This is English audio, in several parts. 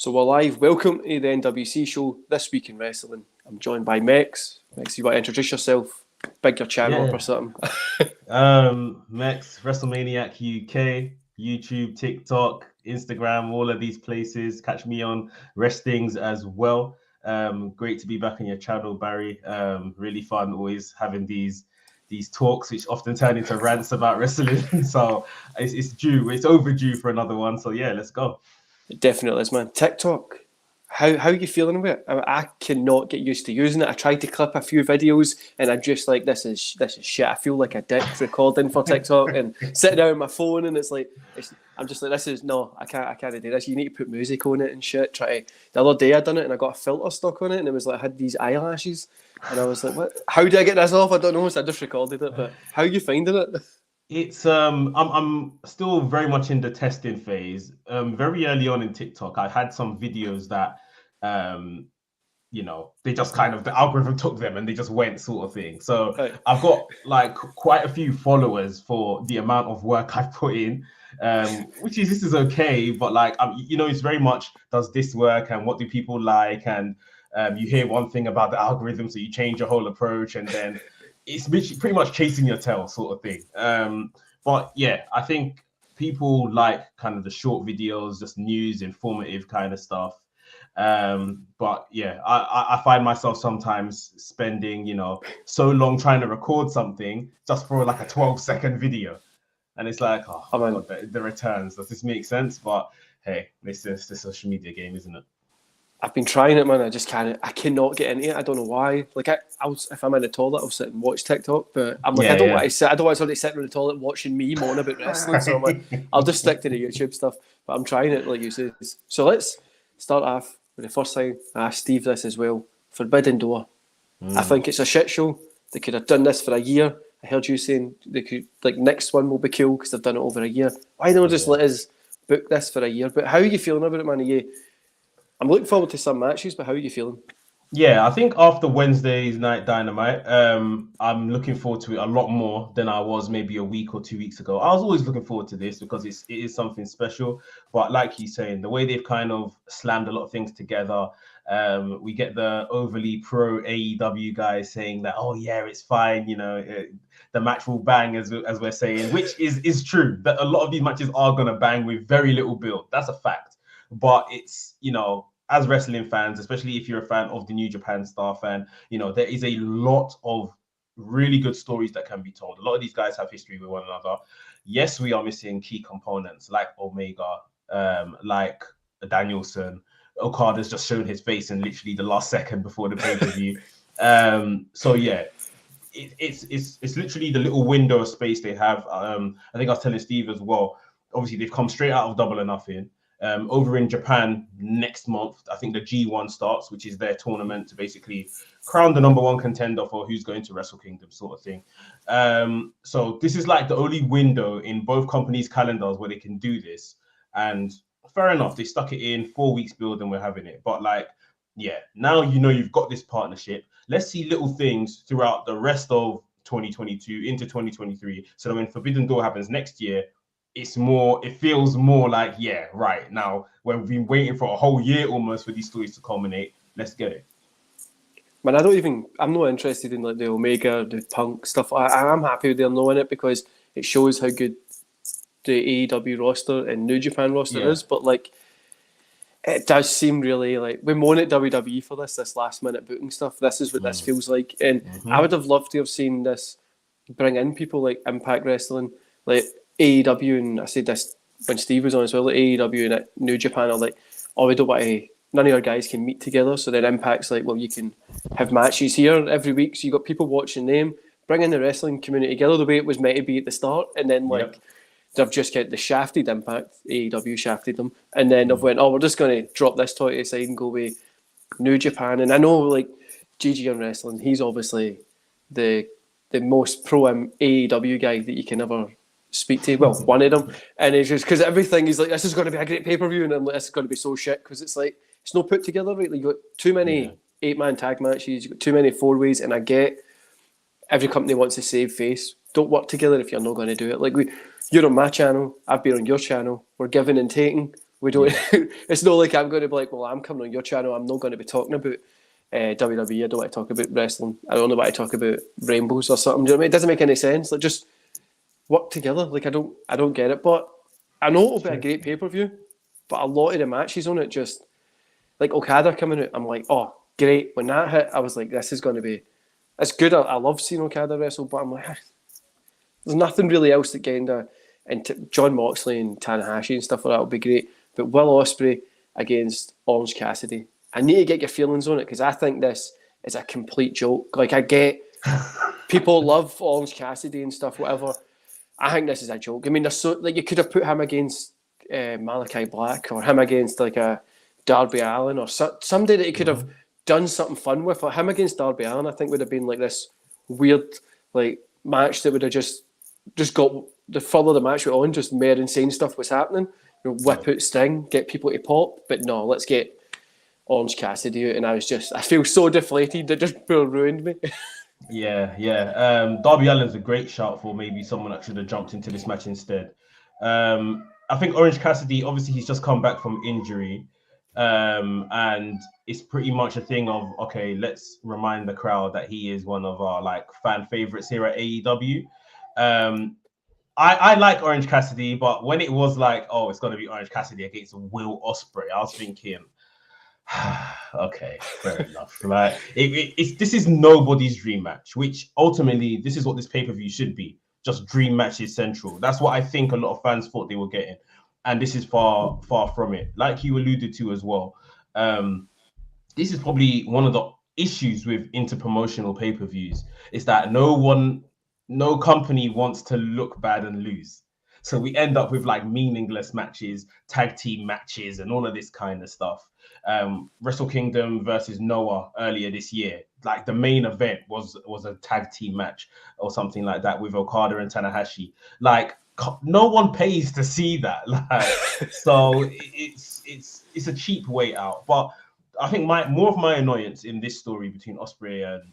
So we're live. Welcome to the NWC show, This Week in Wrestling. I'm joined by Mekz. Mekz, you want to introduce yourself? Big your channel up or something? Mekz, WrestleManiac UK, YouTube, TikTok, Instagram, all of these places. Catch me on Restings as well. Great to be back on your channel, Barry. Really fun always having these talks, which often turn into rants about wrestling. So it's overdue for another one. So yeah, let's go. It definitely is, man. TikTok. How are you feeling about it? I cannot get used to using it. I tried to clip a few videos and I'm just like, this is shit. I feel like a dick recording for TikTok and sitting down on my phone and I'm just like, I can't do this. You need to put music on it and shit. The other day I done it and I got a filter stuck on it and it was like I had these eyelashes and I was like, what? How do I get this off? I don't know. So I just recorded it. But how are you finding it? It's I'm still very much in the testing phase. Very early on in TikTok, I had some videos that they just kind of, the algorithm took them and they just went, sort of thing. So right. I've got like quite a few followers for the amount of work I've put in, this is okay, but like it's very much, does this work and what do people like, and you hear one thing about the algorithm, so you change your whole approach, and then it's pretty much chasing your tail, sort of thing. But yeah, I think people like kind of the short videos, just news, informative kind of stuff. But yeah, I find myself sometimes spending, so long trying to record something just for like a 12-second video. And it's like, oh God, the returns, does this make sense? But hey, it's just the social media game, isn't it? I've been trying it, man. I cannot get into it. I don't know why. Like, if I'm in the toilet, I'll sit and watch TikTok. But I'm like, I don't want somebody sitting in the toilet watching me moan about wrestling. So I'm like, I'll just stick to the YouTube stuff. But I'm trying it, like you said. So let's start off with the first time I asked Steve this as well. Forbidden Door. I think it's a shit show. They could have done this for a year. I heard you saying they could, like, next one will be cool because they've done it over a year. Why don't they just let us book this for a year? But how are you feeling about it, man? I'm looking forward to some matches, but how are you feeling? Yeah, I think after Wednesday's Night Dynamite, I'm looking forward to it a lot more than I was maybe a week or 2 weeks ago. I was always looking forward to this because it is something special. But like he's saying, the way they've kind of slammed a lot of things together, we get the overly pro AEW guys saying that, oh yeah, it's fine, the match will bang, as we're saying, which is true. That a lot of these matches are gonna bang with very little build. That's a fact. But it's, as wrestling fans, especially if you're a fan of the New Japan stuff, and there is a lot of really good stories that can be told. A lot of these guys have history with one another. Yes, we are missing key components like Omega, like Danielson. Okada's just shown his face in literally the last second before the pay-per-view. So yeah, it's literally the little window of space they have. I think I was telling Steve as well. Obviously, they've come straight out of Double or Nothing. Over in Japan next month, I think the G1 starts, which is their tournament to basically crown the #1 contender for who's going to Wrestle Kingdom, sort of thing. So this is like the only window in both companies' calendars where they can do this. And fair enough, they stuck it in 4 weeks build and we're having it. But like, yeah, now you've got this partnership. Let's see little things throughout the rest of 2022 into 2023. So that when Forbidden Door happens next year, it feels more like, yeah, right, now when we've been waiting for a whole year almost for these stories to culminate, let's get it. Man, I'm not interested in like the Omega, the Punk stuff. I'm happy they're not in it because it shows how good the AEW roster and New Japan roster is. But like, it does seem really like, we moan at WWE for this last minute booking stuff. This is what this feels like. And I would have loved to have seen this bring in people like Impact Wrestling, like AEW, and I said this when Steve was on as well, like AEW and New Japan are like, oh, we don't want to, none of our guys can meet together. So then Impact's like, well, you can have matches here every week. So you got people watching them, bringing the wrestling community together the way it was meant to be at the start. And then they've just got the shafted Impact, AEW shafted them. And then they've went, oh, we're just going to drop this toy to the side and go with New Japan. And I know like GG on wrestling, he's obviously the most pro AEW guy that you can ever speak to, well, one of them, and it's just because everything is like, this is going to be a great pay-per-view, and then this is going to be so shit because it's like, it's not put together right. Like, you got too many 8-man tag matches, you got too many 4-ways, and I get every company wants to save face. Don't work together if you're not going to do it. Like, you're on my channel, I've been on your channel, we're giving and taking. We don't. It's not like I'm going to be like, well, I'm coming on your channel. I'm not going to be talking about WWE. I don't want to talk about wrestling. I don't want to talk about rainbows or something. Do you know what I mean? It doesn't make any sense. Like, just work together. Like, I don't get it. But I know it'll be a great pay-per-view. But a lot of the matches on it, just like Okada coming out, I'm like, oh, great. When that hit, I was like, this is going to be. It's good. I love seeing Okada wrestle, but I'm like, there's nothing really else that getting into John Moxley and Tanahashi and stuff like that would be great. But Will Ospreay against Orange Cassidy, I need to get your feelings on it because I think this is a complete joke. Like, I get people love Orange Cassidy and stuff, whatever. I think this is a joke. I mean, there's so like you could have put him against Malachi Black or him against like a Darby Allin or somebody that he could have done something fun with. Like him against Darby Allin, I think would have been like this weird like match that would have just got the further the match went on, just more insane stuff was happening. You know, whip out Sting, get people to pop, but no, let's get Orange Cassidy out, and I feel so deflated that just ruined me. Yeah. Darby Allin's a great shout for maybe someone that should have jumped into this match instead. I think Orange Cassidy, obviously, he's just come back from injury, and it's pretty much a thing of okay, let's remind the crowd that he is one of our like fan favorites here at AEW. I like Orange Cassidy, but when it was like, oh, it's going to be Orange Cassidy against Will Ospreay, I was thinking, okay, fair enough. Like, this is nobody's dream match, which ultimately, this is what this pay-per-view should be. Just dream matches central. That's what I think a lot of fans thought they were getting. And this is far, far from it. Like you alluded to as well, this is probably one of the issues with interpromotional pay-per-views is that no company wants to look bad and lose. So we end up with like meaningless matches, tag team matches, and all of this kind of stuff. Wrestle Kingdom versus Noah earlier this year, like the main event was a tag team match or something like that with Okada and Tanahashi. Like no one pays to see that. Like, so it's a cheap way out. But I think more of my annoyance in this story between Ospreay and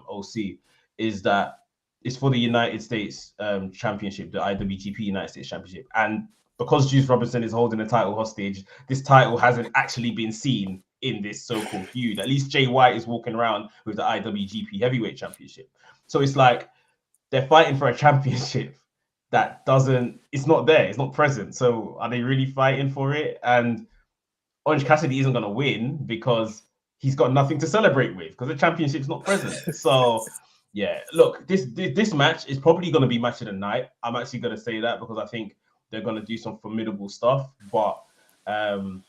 OC is that it's for the United States Championship, the IWGP United States Championship. And because Juice Robinson is holding the title hostage, this title hasn't actually been seen in this so-called feud. At least Jay White is walking around with the IWGP Heavyweight Championship. So it's like they're fighting for a championship that it's not there, it's not present. So are they really fighting for it? And Orange Cassidy isn't going to win because he's got nothing to celebrate with because the championship's not present. So... yeah, look, this match is probably going to be match of the night. I'm actually going to say that because I think they're going to do some formidable stuff. But I'm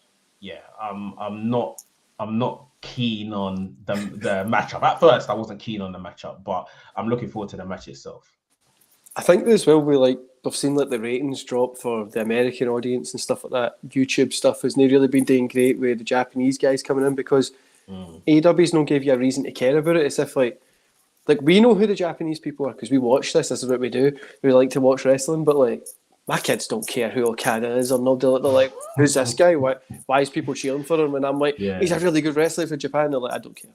not keen on the matchup. At first, I wasn't keen on the matchup, but I'm looking forward to the match itself. I think as well we've seen like the ratings drop for the American audience and stuff like that. YouTube stuff hasn't really been doing great with the Japanese guys coming in because AEW's not give you a reason to care about it. It's if like we know who the Japanese people are because we watch this. This is what we do. We like to watch wrestling, but like my kids don't care who Okada is or no. They're like, who's this guy? Why is people cheering for him? And I'm like, he's a really good wrestler for Japan. They're like, I don't care.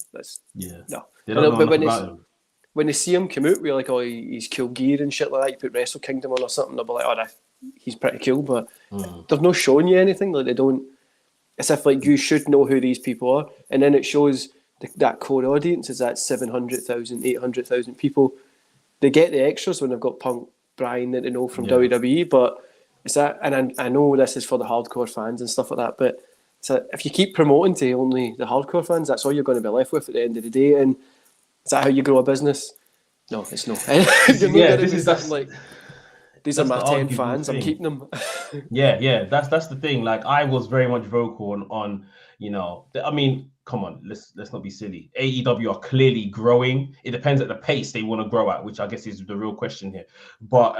No. But when they see him come out, we're like, oh, he's cool gear and shit like that. You put Wrestle Kingdom on or something, they'll be like, oh, he's pretty cool. But they're not showing you anything. Like they don't. It's if like you should know who these people are, and then it shows. That core audience is that 700,000, 800,000 people. They get the extras when they've got Punk, Bryan that they know from WWE, but it's that, and I know this is for the hardcore fans and stuff like that, but if you keep promoting to only the hardcore fans, that's all you're going to be left with at the end of the day. And is that how you grow a business? No, it's not. These are my 10 fans. I'm keeping them. That's the thing. Like I was very much vocal on I mean. Come on, let's not be silly. AEW are clearly growing. It depends at the pace they want to grow at, which I guess is the real question here. But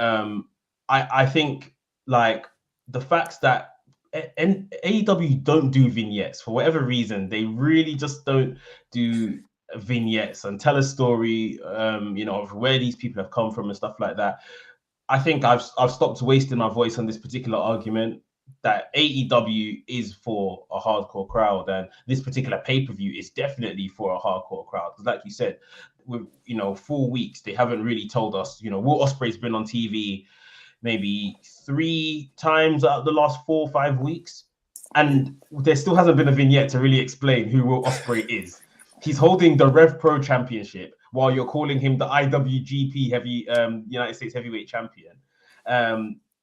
I think like the facts that AEW don't do vignettes for whatever reason, they really just don't do vignettes and tell a story, of where these people have come from and stuff like that. I think I've stopped wasting my voice on this particular argument. That AEW is for a hardcore crowd, and this particular pay-per-view is definitely for a hardcore crowd. Because, like you said, with 4 weeks, they haven't really told us. Will Ospreay's been on TV maybe 3 times out of the last 4 or 5 weeks. And there still hasn't been a vignette to really explain who Will Ospreay is. He's holding the Rev Pro Championship while you're calling him the IWGP United States Heavyweight Champion.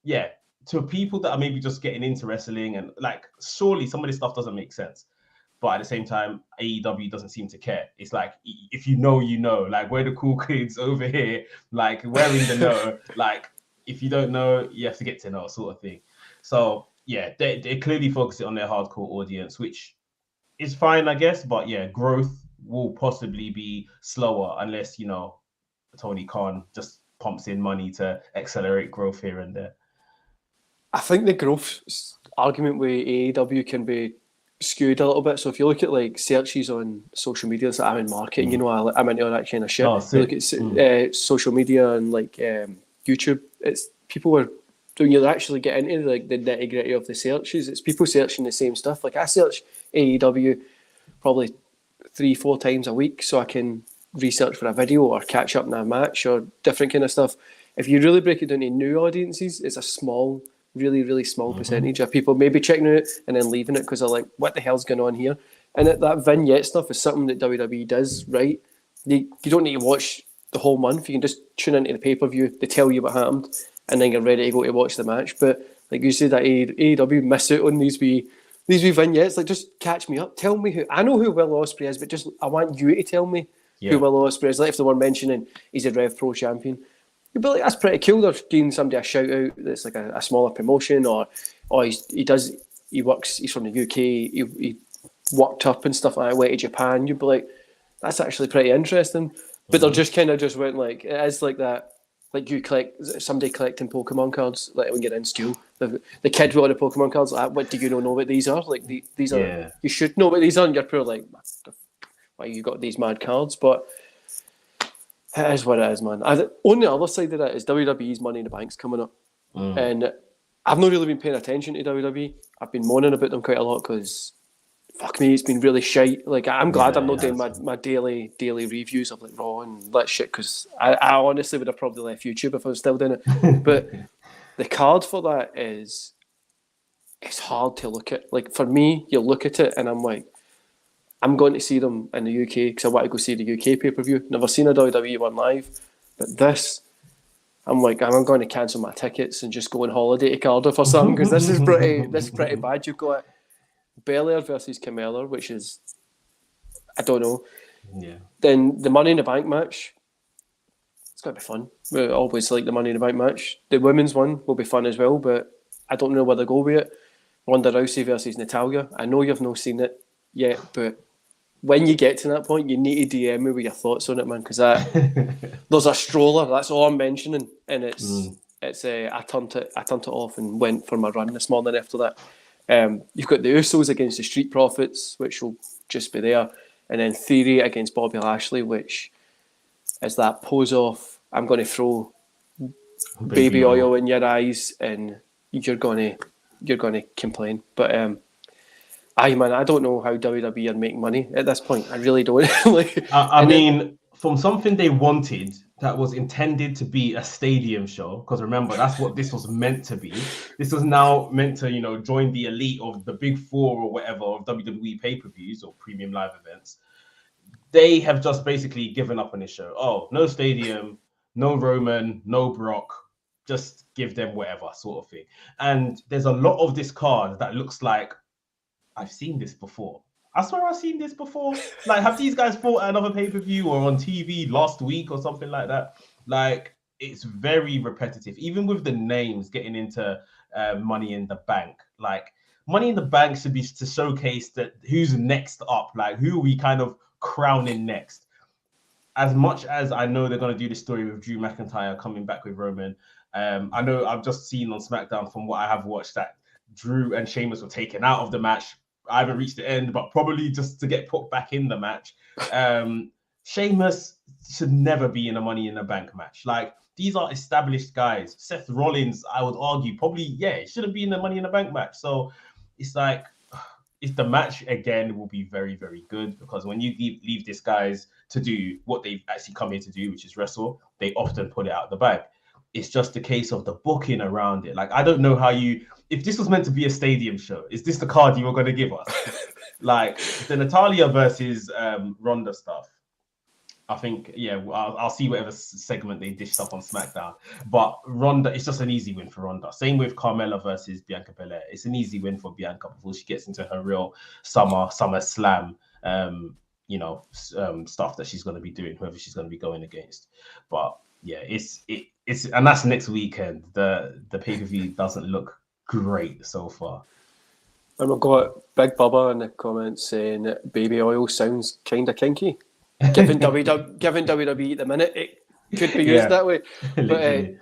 Yeah, to people that are maybe just getting into wrestling and like, surely some of this stuff doesn't make sense. But at the same time, AEW doesn't seem to care. It's like, if you know, you know. Like, we're the cool kids over here. Like, we're in the know. Like, if you don't know, you have to get to know, sort of thing. So, yeah, they're clearly focusing on their hardcore audience, which is fine, I guess. But, yeah, growth will possibly be slower unless, you know, Tony Khan just pumps in money to accelerate growth here and there. I think the growth argument with AEW can be skewed a little bit. So if you look at like searches on social media, so I'm in marketing, you know, I'm into all that kind of shit. You look at social media and like YouTube, it's people are when you actually get into like the nitty gritty of the searches, it's people searching the same stuff. Like I search AEW probably 3-4 times a week so I can research for a video or catch up in a match or different kind of stuff. If you really break it down to new audiences, it's a small, really small percentage of people maybe checking it and then leaving it because they're like, what the hell's going on here? And that vignette stuff is something that WWE does, right? You don't need to watch the whole month. You can just tune into the pay-per-view. They tell you what happened and then you're ready to go to watch the match. But like you said, that AEW miss out on these wee vignettes. Like, just catch me up. Tell me who. I know who Will Ospreay is, but just I want you to tell me who Will Ospreay is. Like if they were mentioning he's a Rev Pro champion, you'd be like, that's pretty cool. They're giving somebody a shout out that's like a smaller promotion, or he's from the UK. He worked up and stuff like that, went to Japan. You'd be like, that's actually pretty interesting. But they're just kind of just went like, it is like that. Like somebody collecting Pokemon cards, like when you're in school. The kid with all the Pokemon cards, like, what do you know what these are? Like these are, you should know what these are, and you're probably like, why you got these mad cards? But it is what it is, man. On the other side of that is WWE's Money in the Bank's coming up. And I've not really been paying attention to WWE. I've been moaning about them quite a lot because, fuck me, it's been really shite. Like, I'm glad I'm not doing my daily reviews of like Raw and that shit because I honestly would have probably left YouTube if I was still doing it. But the card for that it's hard to look at. Like, for me, you look at it and I'm like, I'm going to see them in the UK because I want to go see the UK pay-per-view. Never seen a WWE one live. But this, I'm like, I'm going to cancel my tickets and just go on holiday to Cardiff or something because this is pretty bad. You've got Belair versus Carmella, which is, I don't know. Yeah. Then the Money in the Bank match, it's going to be fun. We always like the Money in the Bank match. The women's one will be fun as well, but I don't know where they go with it. Ronda Rousey versus Natalya. I know you've not seen it yet, but when you get to that point, you need to DM me with your thoughts on it, man, because there's a stroller. That's all I'm mentioning, and I turned it off and went for my run this morning after that. You've got the Usos against the Street Profits, which will just be there, and then Theory against Bobby Lashley, which is that pose off. I'm going to throw baby oil in your eyes, and you're going to complain. But I don't know how WWE are making money at this point. I really don't. I mean, from something they wanted that was intended to be a stadium show, because remember, that's what this was meant to be. This was now meant to, join the elite of the big four or whatever of WWE pay-per-views or premium live events. They have just basically given up on this show. Oh, no stadium, no Roman, no Brock. Just give them whatever sort of thing. And there's a lot of this card that looks like, I've seen this before. I swear I've seen this before. Like, have these guys fought at another pay-per-view or on TV last week or something like that? Like, it's very repetitive. Even with the names getting into Money in the Bank. Like, Money in the Bank should be to showcase that who's next up. Like, who are we kind of crowning next? As much as I know they're going to do the story with Drew McIntyre coming back with Roman, I know I've just seen on SmackDown from what I have watched that Drew and Sheamus were taken out of the match. I haven't reached the end, but probably just to get put back in the match. Sheamus should never be in a Money in the Bank match. Like, these are established guys. Seth Rollins, I would argue, probably, shouldn't be in the Money in the Bank match. So it's like, if the match, again, will be very, very good, because when you leave these guys to do what they've actually come here to do, which is wrestle, they often put it out the bag. It's just a case of the booking around it. Like, I don't know how you if this was meant to be a stadium show, is this the card you were going to give us? Like the Natalia versus Ronda stuff. I think, yeah, I'll see whatever segment they dished up on SmackDown. But Ronda, it's just an easy win for Ronda. Same with Carmella versus Bianca Belair. It's an easy win for Bianca before she gets into her real Summer Slam, stuff that she's going to be doing, whoever she's going to be going against. But yeah, it's and that's next weekend. The pay-per-view doesn't look great so far. And we've got Big Bubba in the comments saying that baby oil sounds kind of kinky. Given WWE at the minute, it could be used that way. But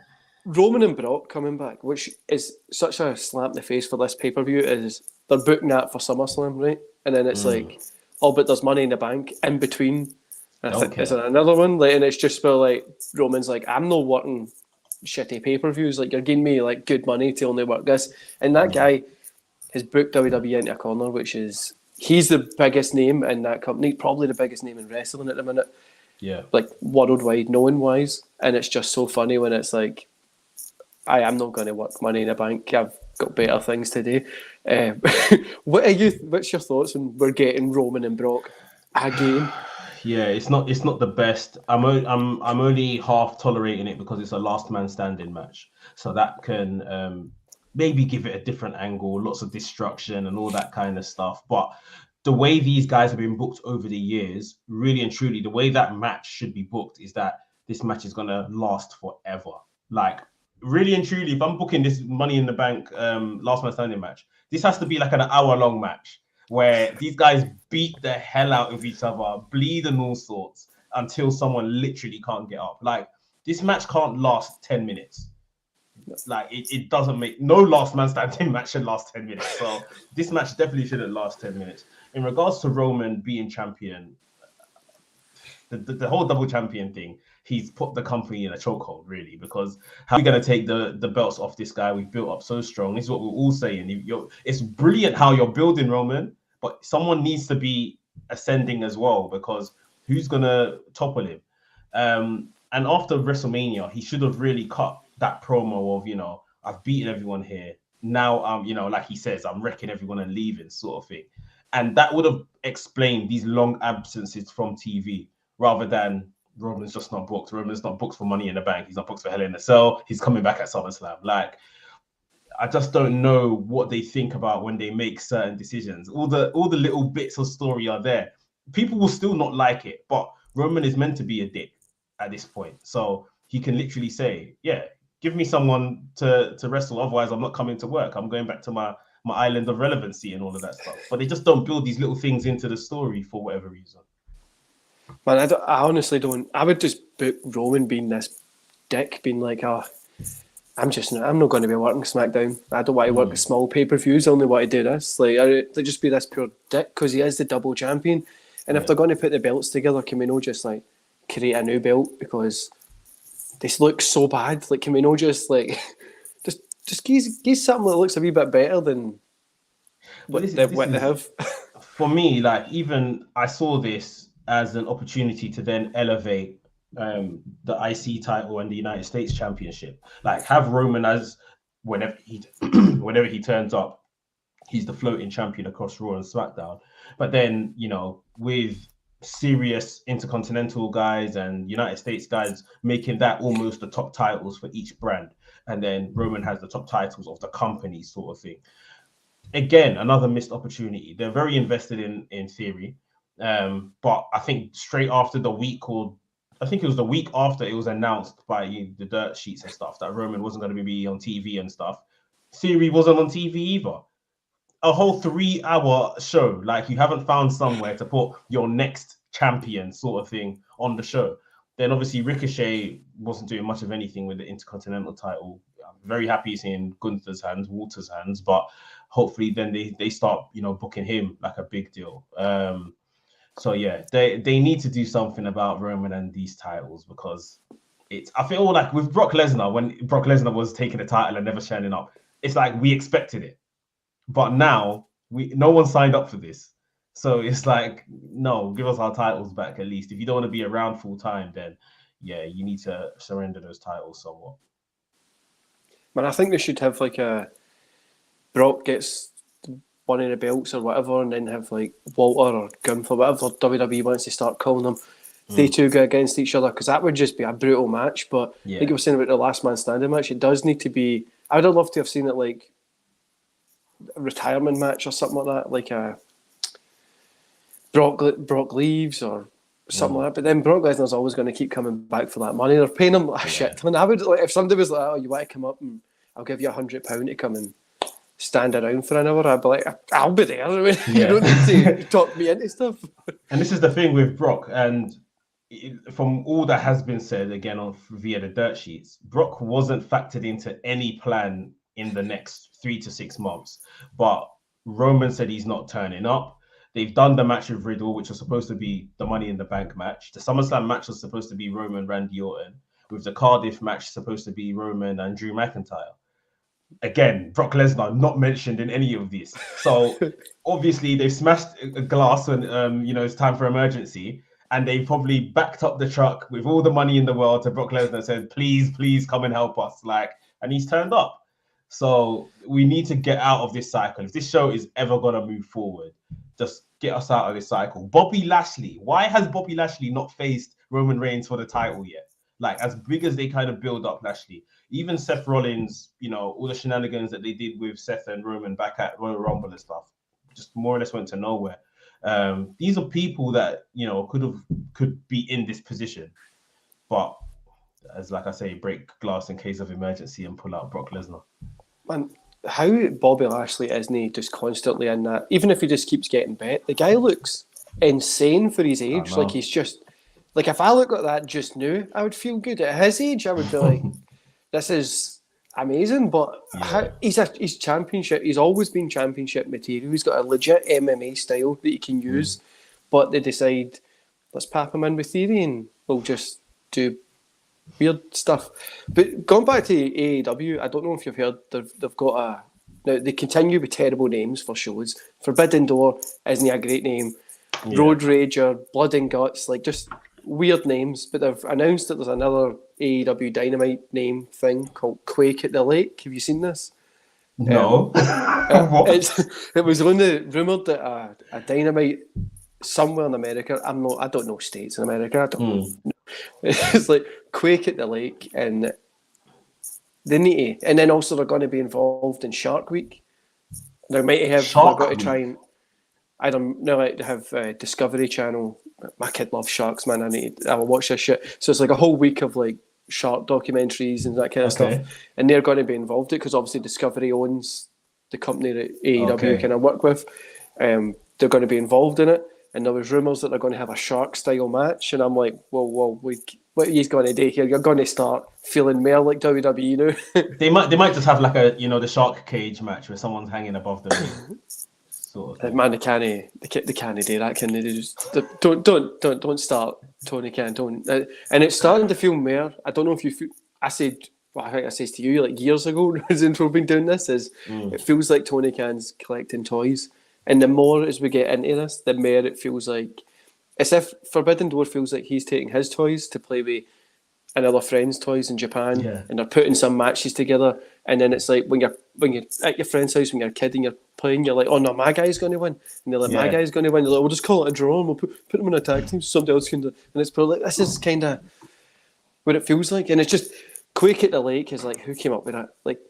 Roman and Brock coming back, which is such a slap in the face for this pay-per-view, is they're booking that for SummerSlam, right? And then it's like, but there's Money in the Bank in between. Is there another one? Like, and it's just where like Roman's like, I'm not working shitty pay-per-views. Like, you're giving me like good money to only work this. And that guy has booked WWE into a corner, which is... He's the biggest name in that company, probably the biggest name in wrestling at the minute. Yeah. Like worldwide, known wise. And it's just so funny when it's like, I am not going to work Money in the Bank. I've got better things to do. What's your thoughts when we're getting Roman and Brock again? Yeah, it's not the best. I'm only half tolerating it because it's a last man standing match. So that can maybe give it a different angle, lots of destruction and all that kind of stuff. But the way these guys have been booked over the years, really and truly, the way that match should be booked is that this match is going to last forever. Like, really and truly, if I'm booking this Money in the Bank last man standing match, this has to be like an hour-long match where these guys beat the hell out of each other, bleed and all sorts, until someone literally can't get up. Like, this match can't last 10 minutes. Like it doesn't make no last man standing match should last 10 minutes. So this match definitely shouldn't last 10 minutes. In regards to Roman being champion, the whole double champion thing, he's put the company in a chokehold, really, because how are we going to take the belts off this guy we've built up so strong? This is what we're all saying. It's brilliant how you're building Roman, but someone needs to be ascending as well, because who's going to topple him? And after WrestleMania, he should have really cut that promo of, I've beaten everyone here. Now, like he says, I'm wrecking everyone and leaving, sort of thing. And that would have explained these long absences from TV, rather than Roman's just not booked. Roman's not booked for Money in the Bank. He's not booked for Hell in a Cell. He's coming back at SummerSlam. Like, I just don't know what they think about when they make certain decisions. All the little bits of story are there. People will still not like it, but Roman is meant to be a dick at this point. So he can literally say, yeah, give me someone to wrestle. Otherwise, I'm not coming to work. I'm going back to my island of relevancy and all of that stuff. But they just don't build these little things into the story for whatever reason. Man, I honestly don't. I would just book Roman being this dick, being like, I'm not going to be working SmackDown. I don't want to work small pay-per-views. I only want to do this. Like, they just be this pure dick because he is the double champion. And if they're going to put the belts together, can we not just like create a new belt, because this looks so bad? Like, can we not just like just give something that looks a wee bit better than what they have? For me, like, even I saw this as an opportunity to then elevate the IC title and the United States Championship. Like, have Roman as whenever he turns up, he's the floating champion across Raw and SmackDown. But then, with serious Intercontinental guys and United States guys making that almost the top titles for each brand. And then Roman has the top titles of the company, sort of thing. Again, another missed opportunity. They're very invested in theory. But I think straight after the week, or I think it was the week after it was announced by the dirt sheets and stuff that Roman wasn't going to be on TV and stuff, Theory wasn't on TV either. A whole 3-hour show. Like, you haven't found somewhere to put your next champion, sort of thing, on the show. Then obviously Ricochet wasn't doing much of anything with the Intercontinental title. I'm very happy seeing Gunther's hands, Walter's hands, but hopefully then they start, booking him like a big deal. So yeah, they need to do something about Roman and these titles, because I feel like with Brock Lesnar, when Brock Lesnar was taking the title and never shining up, it's like we expected it. But now no one signed up for this. So it's like, no, give us our titles back at least. If you don't want to be around full time, then yeah, you need to surrender those titles somewhat. Man, I think they should have like Brock gets one of the belts or whatever, and then have like Walter or Gunther, whatever WWE wants to start calling them. They two go against each other, because that would just be a brutal match. But I think you were saying about the last man standing match, it does need to be. I would have loved to have seen it like a retirement match or something like that, like a Brock leaves or something like that. But then Brock Lesnar's always going to keep coming back for that money. They're paying him a shit ton. I would, like, if somebody was like, "Oh, you want to come up and I'll give you £100 to come and stand around for an hour," I'd be like, "I'll be there." I mean, you don't need to talk me into stuff. And this is the thing with Brock, and from all that has been said again via the dirt sheets, Brock wasn't factored into any plan in the next 3 to 6 months. But Roman said he's not turning up. They've done the match with Riddle, which was supposed to be the Money in the Bank match. The SummerSlam match was supposed to be Roman, Randy Orton. With the Cardiff match supposed to be Roman and Drew McIntyre. Again, Brock Lesnar not mentioned in any of this. So obviously they've smashed a glass when it's time for emergency, and they probably backed up the truck with all the money in the world to Brock Lesnar and said, please come and help us. And he's turned up. So we need to get out of this cycle. If this show is ever gonna move forward, just get us out of this cycle. Bobby Lashley. Why has Bobby Lashley not faced Roman Reigns for the title yet? Like, as big as they kind of build up Lashley, even Seth Rollins, all the shenanigans that they did with Seth and Roman back at Royal Rumble and stuff, just more or less went to nowhere. These are people that could be in this position, but as like I say, break glass in case of emergency and pull out Brock Lesnar. Man, how Bobby Lashley isn't just constantly in that? Even if he just keeps getting bet, the guy looks insane for his age. Like, he's just like, if I look like that just now, I would feel good. At his age, I would be like, this is amazing. But he's championship. He's always been championship material. He's got a legit MMA style that he can use. But they decide, let's pap him in with Theory and we'll just do weird stuff. But going back to AEW, I don't know if you've heard, they've got now they continue with terrible names for shows. Forbidden Door isn't a great name. Road Rager, Blood and Guts, like just weird names. But they've announced that there's another AEW Dynamite name thing called Quake at the Lake. Have you seen this? No. It was only rumoured that a Dynamite somewhere in America, I don't know states in America, I don't know. It's like Quake at the Lake, and they need to, and then also they're going to be involved in Shark Week. They might have got to try and, I don't know, like to have Discovery Channel. My kid loves sharks, man. I will watch this shit. So it's like a whole week of like shark documentaries and that kind of stuff, and they're going to be involved in it because obviously Discovery owns the company that AEW kind of work with. They're going to be involved in it. And there was rumours that they're going to have a shark-style match. And I'm like, well, what are you going to do here? You're going to start feeling more like WWE now. They might just have like a, the shark cage match where someone's hanging above them. Sort of. Man, they can't do that, can they? They just, don't start, Tony Khan. Don't. And it's starting to feel more. I don't know if you feel, I think I said to you like years ago, since we've been doing this, it feels like Tony Khan's collecting toys. And the more as we get into this, the more it feels like, as if Forbidden Door feels like he's taking his toys to play with another friend's toys in Japan, and they're putting some matches together. And then it's like when you're at your friend's house when you're a kid and you're playing, you're like, oh no, my guy's going to win, and they're like, my guy's going to win. You're like, we'll just call it a draw and we'll put them in a tag team so somebody else can do. And it's probably like, this is kind of what it feels like. And it's just Quake at the Lake is like, who came up with that? Like,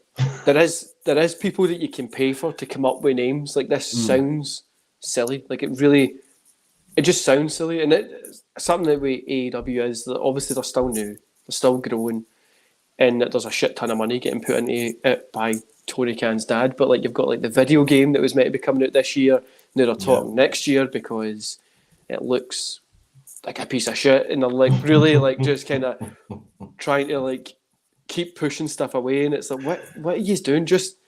there is people that you can pay for to come up with names. Like, this sounds silly. Like, it just sounds silly. And it's something that with AEW is that obviously they're still new, they're still growing, and that there's a shit ton of money getting put into it by Tony Khan's dad. But like, you've got like the video game that was meant to be coming out this year. Now they're talking next year because it looks like a piece of shit, and they're like really like just kind of trying to like keep pushing stuff away, and it's like, what are you doing? Just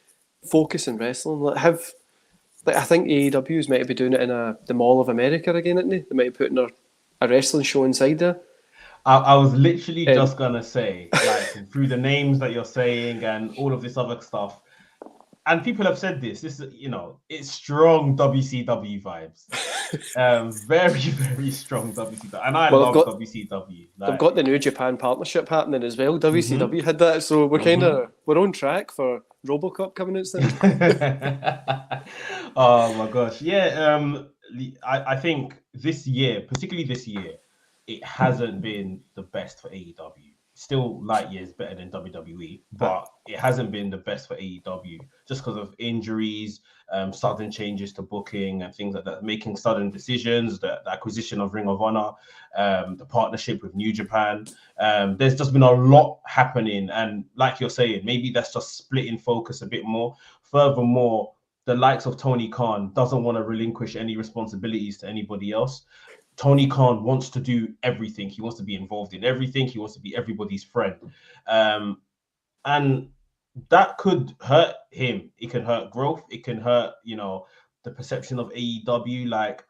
focus on wrestling. I think AEW might be doing it in the Mall of America again, isn't they? They might be putting a wrestling show inside there. I was literally just gonna say, like, through the names that you're saying and all of this other stuff, and people have said this is, it's strong WCW vibes. Very, very strong WCW. And I love WCW. They've got the New Japan partnership happening as well. WCW had that, so we're on track for RoboCop coming out soon. Oh my gosh, yeah. I think this year, particularly this year, it hasn't been the best for AEW. Still light years better than WWE, but it hasn't been the best for AEW just because of injuries, sudden changes to booking and things like that, making sudden decisions, the acquisition of Ring of Honor, the partnership with New Japan. There's just been a lot happening, and like you're saying, maybe that's just splitting focus a bit more. Furthermore, the likes of Tony Khan doesn't want to relinquish any responsibilities to anybody else. Tony Khan wants to do everything. He wants to be involved in everything. He wants to be everybody's friend. And that could hurt him. It can hurt growth. It can hurt, the perception of AEW. Like,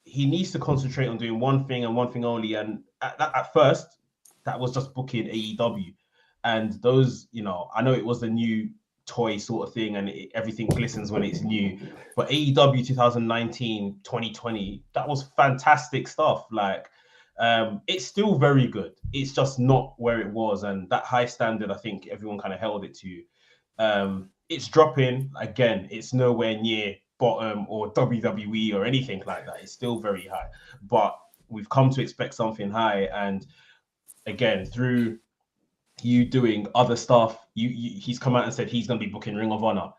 he needs to concentrate on doing one thing and one thing only. And at first, that was just booking AEW. And those, I know it was the new toy sort of thing and everything glistens when it's new, but AEW 2019 2020, that was fantastic stuff. Like, it's still very good. It's just not where it was, and that high standard, I think everyone kind of held it to. It's dropping again. It's nowhere near bottom or WWE or anything like that. It's still very high, but we've come to expect something high. And again, through you doing other stuff, he's come out and said he's going to be booking Ring of Honor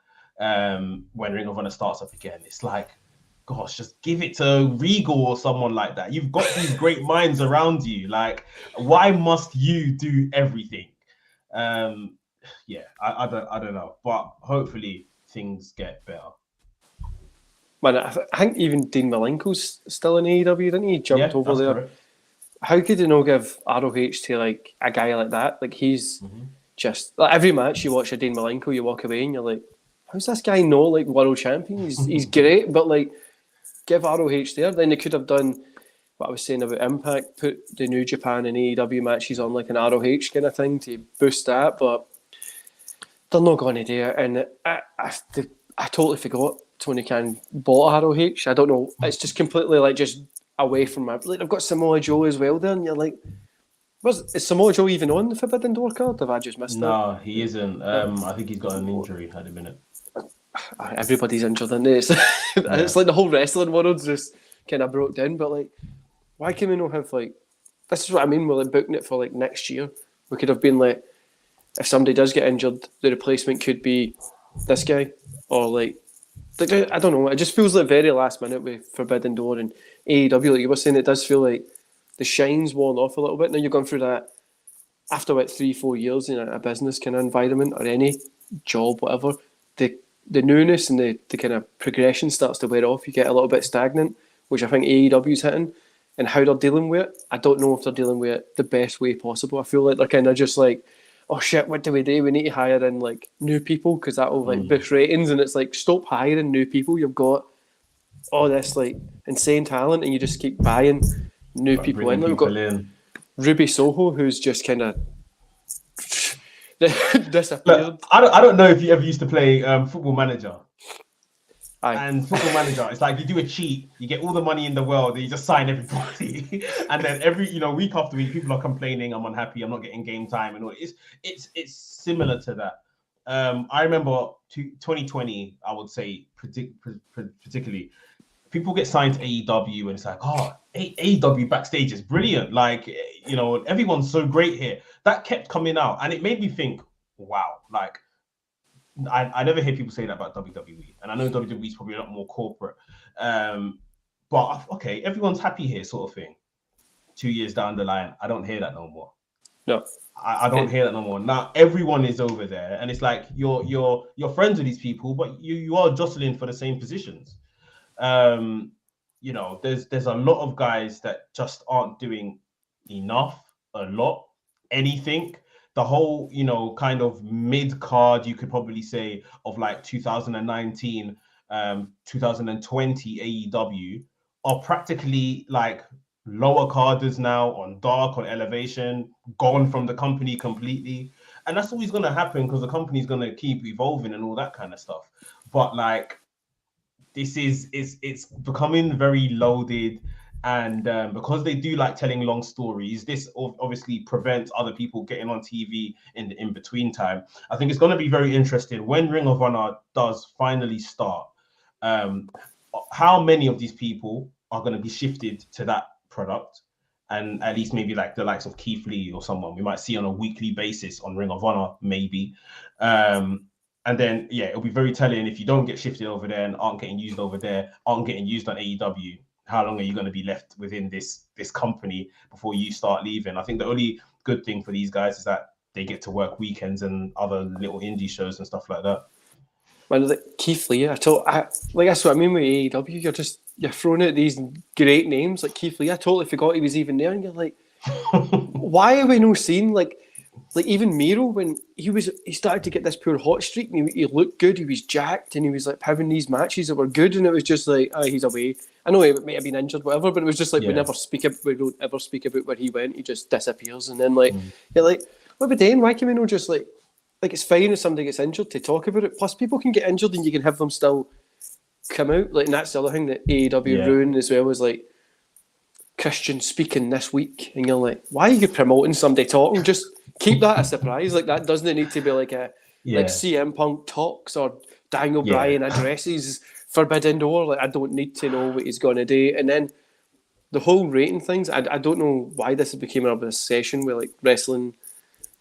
when Ring of Honor starts up again. It's like, gosh, just give it to Regal or someone like that. You've got these great minds around you. Like, why must you do everything? I don't know, but hopefully things get better. Man, I think even Dean Malenko's still in AEW, didn't he? He jumped over there. Correct. How could you not give ROH to like a guy like that? Like, he's just like, every match you watch a Dean Malenko, you walk away and you're like, how's this guy not like world champion? He's great, but like, give ROH there. Then they could have done what I was saying about Impact, put the New Japan and AEW matches on like an ROH kind of thing to boost that, but they're not going to do it. And I totally forgot Tony Khan bought ROH. I don't know. It's just completely like just away from my. Like, I've got Samoa Joe as well there, and you're like, is Samoa Joe even on the Forbidden Door card? Have I just missed that? No, he isn't. I think he's got an injury at the minute. Everybody's injured in this. It's like the whole wrestling world's just kind of broke down. But like, why can we not have like? This is what I mean. We're like booking it for like next year. We could have been like, if somebody does get injured, the replacement could be this guy, or like I don't know. It just feels like very last minute with Forbidden Door and AEW. Like you were saying, it does feel like the shine's worn off a little bit. Now you're going through that after like 3-4 years in a business kind of environment or any job, whatever. The newness and the kind of progression starts to wear off. You get a little bit stagnant, which I think AEW's hitting. And how they're dealing with it, I don't know if they're dealing with it the best way possible. I feel like they're kind of just like, oh shit, what do? We need to hire in like new people because that will like boost ratings. And it's like, stop hiring new people. You've got all this like insane talent, and you just keep buying new people in. We've got Ruby Soho, who's just kind of disappeared. Look, I don't know if you ever used to play Football Manager. And Football Manager, it's like you do a cheat, you get all the money in the world, and you just sign everybody, and then every week after week, people are complaining, I'm unhappy, I'm not getting game time, and all. It's similar to that. I remember 2020, I would say particularly, people get signed to AEW, and it's like, oh, AEW backstage is brilliant, like everyone's so great here. That kept coming out, and it made me think, wow, like. I never hear people say that about WWE, and I know WWE is probably a lot more corporate, but okay, everyone's happy here, sort of thing. 2 years down the line, I don't hear that no more. No, I don't hear that no more. Now everyone is over there, and it's like you're friends with these people, but you are jostling for the same positions. There's a lot of guys that just aren't doing enough, anything. The whole, kind of mid card, you could probably say, of like 2019, 2020 AEW are practically like lower carders now on Dark, on Elevation, gone from the company completely. And that's always going to happen because the company's going to keep evolving and all that kind of stuff. But like, it's becoming very loaded. And because they do like telling long stories, this obviously prevents other people getting on TV in the in-between time. I think it's going to be very interesting when Ring of Honor does finally start. How many of these people are going to be shifted to that product? And at least maybe like the likes of Keith Lee or someone we might see on a weekly basis on Ring of Honor, maybe. And then, yeah, it'll be very telling if you don't get shifted over there and aren't getting used over there, aren't getting used on AEW. How long are you going to be left within this company before you start leaving? I think the only good thing for these guys is that they get to work weekends and other little indie shows and stuff like that. Man, like Keith Lee, that's what I mean with AEW. You're throwing out these great names like Keith Lee. I totally forgot he was even there, and you're like, why are we not seeing like even Miro when he started to get this poor hot streak and he looked good, he was jacked and he was like having these matches that were good, and it was just like, he's away. I know he may have been injured, whatever, but it was just like we don't ever speak about where he went. He just disappears, and then you're like, what are we doing? Why can we not just like it's fine if somebody gets injured to talk about it. Plus, people can get injured and you can have them still come out. Like, and that's the other thing that AEW ruined as well, was like Christian speaking this week, and you're like, why are you promoting somebody talking? Just keep that a surprise. Like, that doesn't need to be like like CM Punk talks or Daniel Bryan addresses Forbidden Door. Like, I don't need to know what he's going to do. And then the whole rating things, I don't know why this became an obsession with like wrestling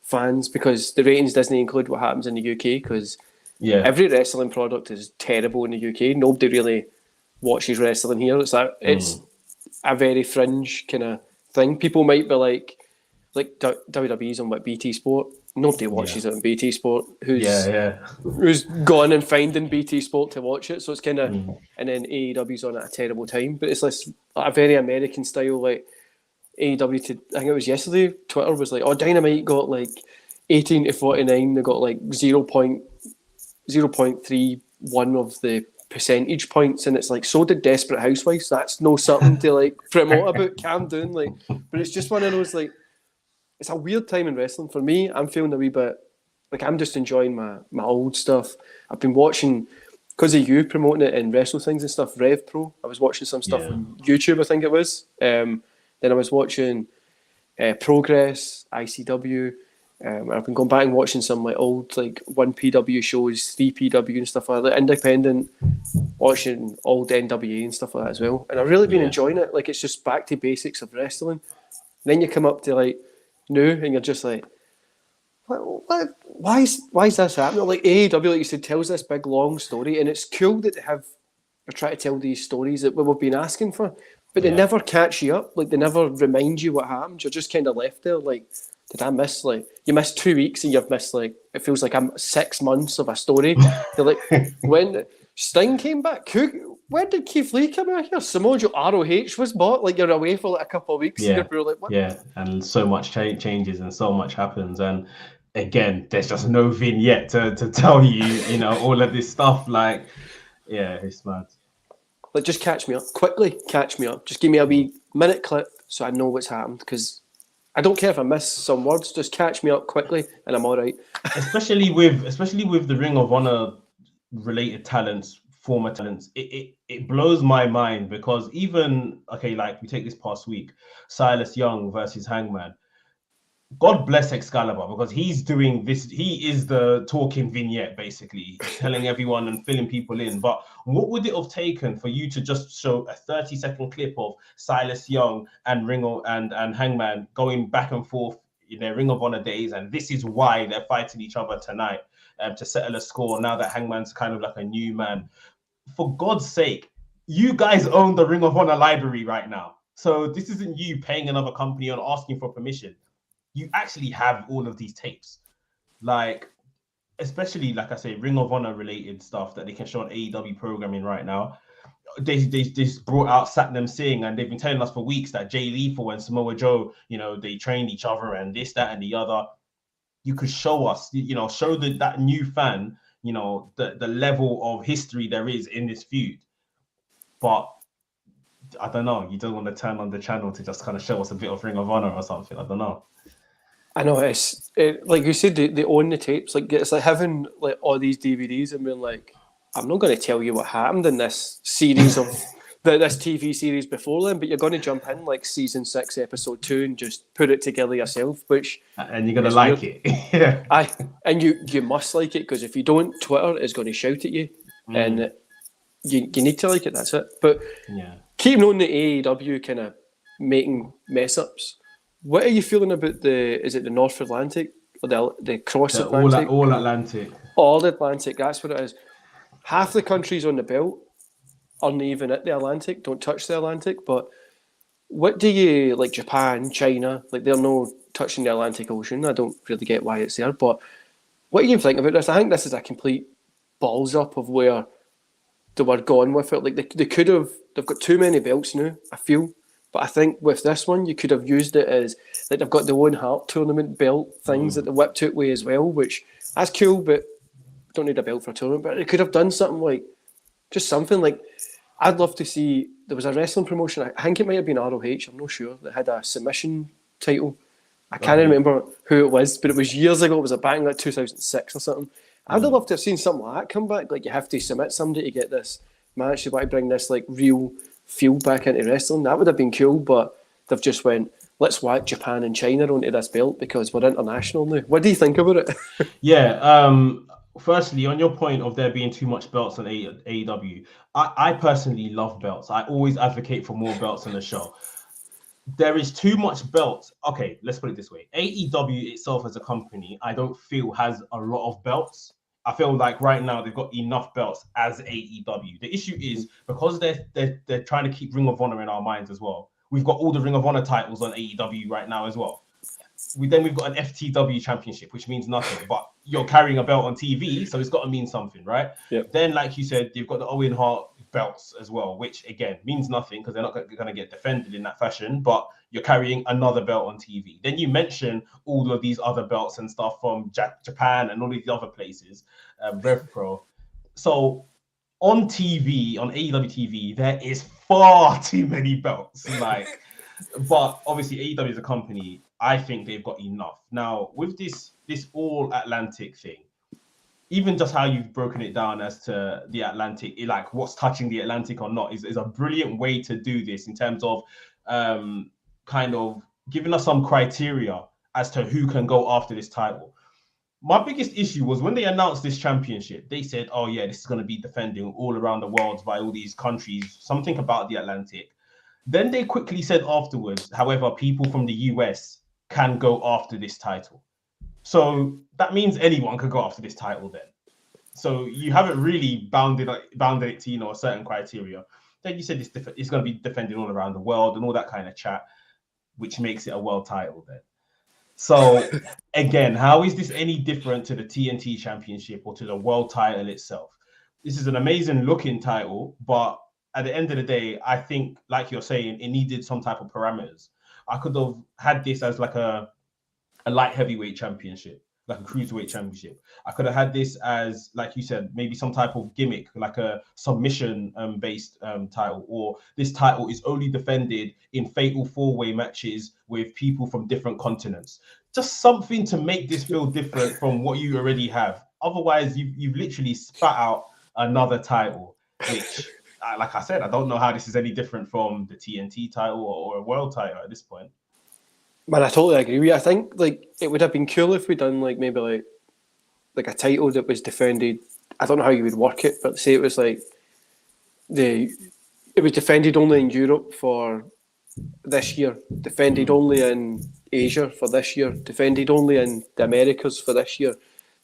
fans, because the ratings doesn't include what happens in the UK, because every wrestling product is terrible in the UK. Nobody really watches wrestling here. It's a very fringe kind of thing. People might be like WWE's on BT Sport. Nobody watches it on BT Sport. Who's gone and finding BT Sport to watch it? So it's kind of, and then AEW's on at a terrible time. But it's like a very American style, like AEW. I think it was yesterday. Twitter was like, "Oh, Dynamite got like 18-49. They got like 0.31 of the percentage points," and it's like, so did Desperate Housewives. That's no something to like promote about. Calm down, like. But it's just one of those like. It's a weird time in wrestling for me. I'm feeling a wee bit like I'm just enjoying my old stuff. I've been watching, because of you promoting it in Wrestle Things and stuff, Rev Pro. I was watching some stuff on YouTube, I think it was. Then I was watching Progress, ICW. I've been going back and watching some like old like 1PW shows, 3PW and stuff like that. Independent, watching old NWA and stuff like that as well. And I've really been enjoying it. Like, it's just back to basics of wrestling. And then you come up to like new, and you're just like, why is this happening? Like, AEW, like you said, tells this big long story, and it's cool that they're trying to tell these stories that we've been asking for, but they never catch you up. Like, they never remind you what happened. You're just kind of left there like, did I miss, like, you missed 2 weeks and you've missed, like, it feels like I'm 6 months of a story. They're like, when Sting came back, when did Keith Lee come out here? Samoa Joe, ROH was bought, like, you're away for like a couple of weeks. Yeah, and you're like, what? And so much changes and so much happens, and again, there's just no vignette to tell you, all of this stuff. Like, it's mad. Like, just catch me up quickly. Catch me up. Just give me a wee minute clip so I know what's happened, because I don't care if I miss some words. Just catch me up quickly, and I'm all right. especially with the Ring of Honor related talents, former talents, it blows my mind, because even like we take this past week, Silas Young versus Hangman. God bless Excalibur, because he's doing this. He is the talking vignette, basically, telling everyone and filling people in. But what would it have taken for you to just show a 30-second clip of Silas Young and and Hangman going back and forth in their Ring of Honor days, and this is why they're fighting each other tonight to settle a score now that Hangman's kind of like a new man? For God's sake, you guys own the Ring of Honor library right now. So this isn't you paying another company or asking for permission. You actually have all of these tapes, like, especially, like I say, Ring of Honor related stuff that they can show on AEW programming right now. They brought out Satnam Singh, and they've been telling us for weeks that Jay Lethal and Samoa Joe, they trained each other and this, that, and the other. You could show us, show that new fan, the level of history there is in this feud. But I don't know. You don't want to turn on the channel to just kind of show us a bit of Ring of Honor or something. I don't know. I know, like you said, they own the tapes. Like, it's like having like all these DVDs and being like, I'm not going to tell you what happened in this series of this TV series before then, but you're going to jump in like season 6, episode 2, and just put it together yourself, which and you're gonna like weird. it. Yeah. And you must like it, because if you don't, Twitter is going to shout at you, and you need to like it. That's it. But keeping on the AEW kind of making mess ups, what are you feeling about is it the North Atlantic or the Cross Atlantic? All Atlantic. All Atlantic. That's what it is. Half the countries on the belt aren't even at the Atlantic, don't touch the Atlantic. But what do you, like Japan, China, like they're no touching the Atlantic Ocean. I don't really get why it's there. But what do you think about this? I think this is a complete balls up of where they were going with it. Like they could have, they've got too many belts now, I feel. But I think with this one, you could have used it as, like they've got the Owen Hart tournament belt things that they whipped out way as well, which that's cool, but don't need a belt for a tournament. But they could have done something like, just something like, I'd love to see, there was a wrestling promotion, I think it might have been ROH, I'm not sure, that had a submission title. I can't remember who it was, but it was years ago. It was back in like 2006 or something. I'd have loved to have seen something like that come back. Like you have to submit somebody to get this match. You want to bring this like real feel back into wrestling. That would have been cool, but they've just went, let's whack Japan and China onto this belt because we're international now. What do you think about it? Firstly, on your point of there being too much belts on AEW, I personally love belts. I always advocate for more belts on the show. There is too much belts. Okay, let's put it this way. AEW itself as a company, I don't feel has a lot of belts. I feel like right now they've got enough belts as AEW. The issue is because they're trying to keep Ring of Honor in our minds as well. We've got all the Ring of Honor titles on AEW right now as well. We've got an FTW championship, which means nothing, but you're carrying a belt on TV, so it's got to mean something, right? Yep. Then, like you said, you've got the Owen Hart belts as well, which again means nothing because they're not going to get defended in that fashion, but you're carrying another belt on TV. Then you mention all of these other belts and stuff from Japan and all these other places, Rev Pro. So on TV, on AEW TV, there is far too many belts. But obviously AEW is a company. I think they've got enough. Now, with this all Atlantic thing, even just how you've broken it down as to the Atlantic, like what's touching the Atlantic or not, is a brilliant way to do this in terms of kind of giving us some criteria as to who can go after this title. My biggest issue was when they announced this championship, they said, oh yeah, this is going to be defending all around the world by all these countries, something about the Atlantic. Then they quickly said afterwards, however, people from the US can go after this title. So that means anyone could go after this title then. So you haven't really bounded it to, a certain criteria. Then you said it's going to be defended all around the world and all that kind of chat, which makes it a world title then. So again, how is this any different to the TNT Championship or to the world title itself? This is an amazing looking title, but at the end of the day, I think, like you're saying, it needed some type of parameters. I could have had this as like a light heavyweight championship, like a cruiserweight championship. I could have had this as, like you said, maybe some type of gimmick, like a submission based title, or this title is only defended in fatal 4-way matches with people from different continents. Just something to make this feel different from what you already have. Otherwise, you've literally spat out another title, which, like I said, I don't know how this is any different from the TNT title or a world title at this point. Man, I totally agree with you. I think like it would have been cool if we'd done like maybe like a title that was defended. I don't know how you would work it, but say it was like it was defended only in Europe for this year, defended only in Asia for this year, defended only in the Americas for this year.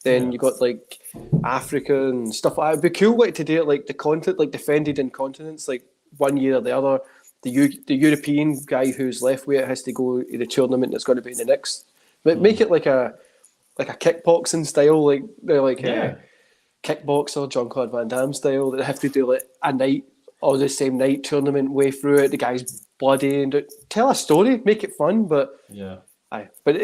Then you got like Africa and stuff like that. It'd be cool like to do it like the continent, like defended in continents, like one year or the other. The European guy who's left weight has to go to the tournament that's going to be in the next. But make it like a kickboxing style, like they're like a kickboxer, Jean-Claude Van Damme style. They have to do like a night or the same night tournament way through it. The guy's bloody and tell a story, make it fun. But but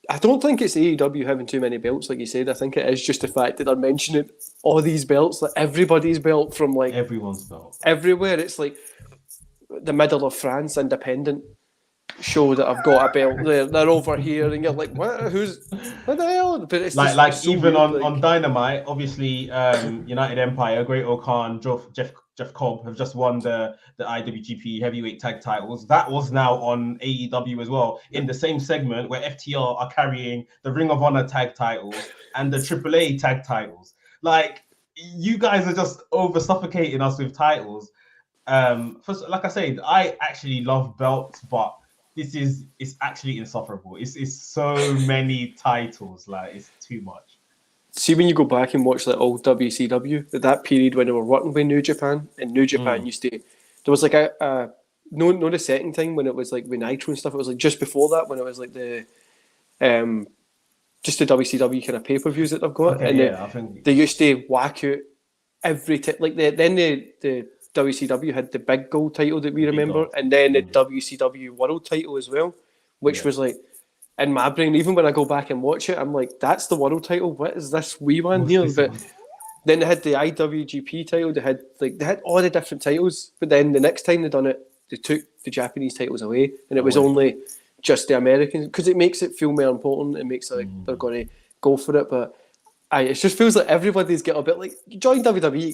I don't think it's AEW having too many belts, like you said. I think it is just the fact that they're mentioning all these belts, like everybody's belt from like everyone's belt everywhere. It's like the middle of France independent show that I've got a belt there. They're over here, and you're like, what? What the hell? But it's like so even weird, on Dynamite, obviously, United Empire, Great O'Khan, Jeff Jeff Cobb have just won the IWGP Heavyweight Tag Titles. That was now on AEW as well, in the same segment where FTR are carrying the Ring of Honor Tag Titles and the AAA Tag Titles. Like, you guys are just over suffocating us with titles. Like I said, I actually love belts, but it's actually insufferable. It's so many titles, like it's too much. See, when you go back and watch like old WCW, that period when they were working with New Japan, and New Japan used to, there was like no the second time when it was like with Nitro and stuff. It was like just before that when it was like the just the WCW kind of pay-per-views that they've got, I think they used to whack out every then the WCW had the big gold title that we remember, and then the WCW World title as well, which was like, in my brain, even when I go back and watch it, I'm like, that's the world title. What is this wee one here? But then they had the IWGP title. They had all the different titles. But then the next time they done it, they took the Japanese titles away, and it was only just the Americans, because it makes it feel more important. It makes it like they're going to go for it. But it just feels like everybody's get a bit like, join WWE,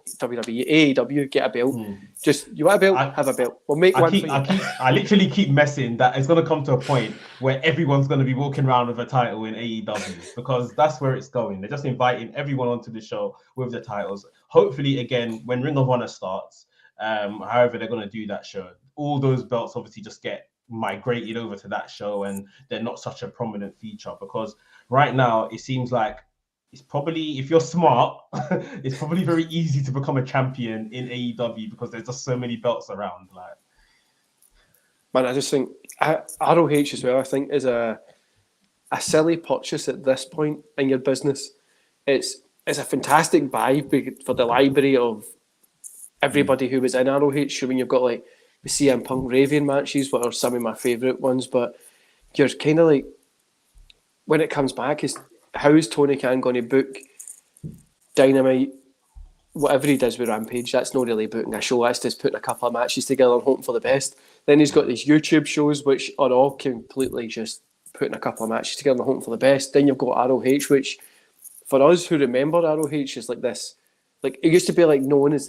AEW, get a belt. Just, you want a belt? Have a belt. We'll make one for you. I literally keep messing that it's going to come to a point where everyone's going to be walking around with a title in AEW, because that's where it's going. They're just inviting everyone onto the show with the titles. Hopefully, again, when Ring of Honor starts, however they're going to do that show, all those belts obviously just get migrated over to that show, and they're not such a prominent feature, because right now it seems like it's probably, if you're smart, it's probably very easy to become a champion in AEW because there's just so many belts around. Like, man, I just think ROH as well, I think, is a silly purchase at this point in your business. It's a fantastic buy for the library of everybody who was in ROH. When you've got like the CM Punk Raven matches, what are some of my favourite ones, but you're kind of like, when it comes back, is how is Tony Khan going to book Dynamite? Whatever he does with Rampage, that's not really booking a show. That's just putting a couple of matches together and hoping for the best. Then he's got these YouTube shows, which are all completely just putting a couple of matches together and hoping for the best. Then you've got ROH, which for us who remember ROH is like this. Like, it used to be like known as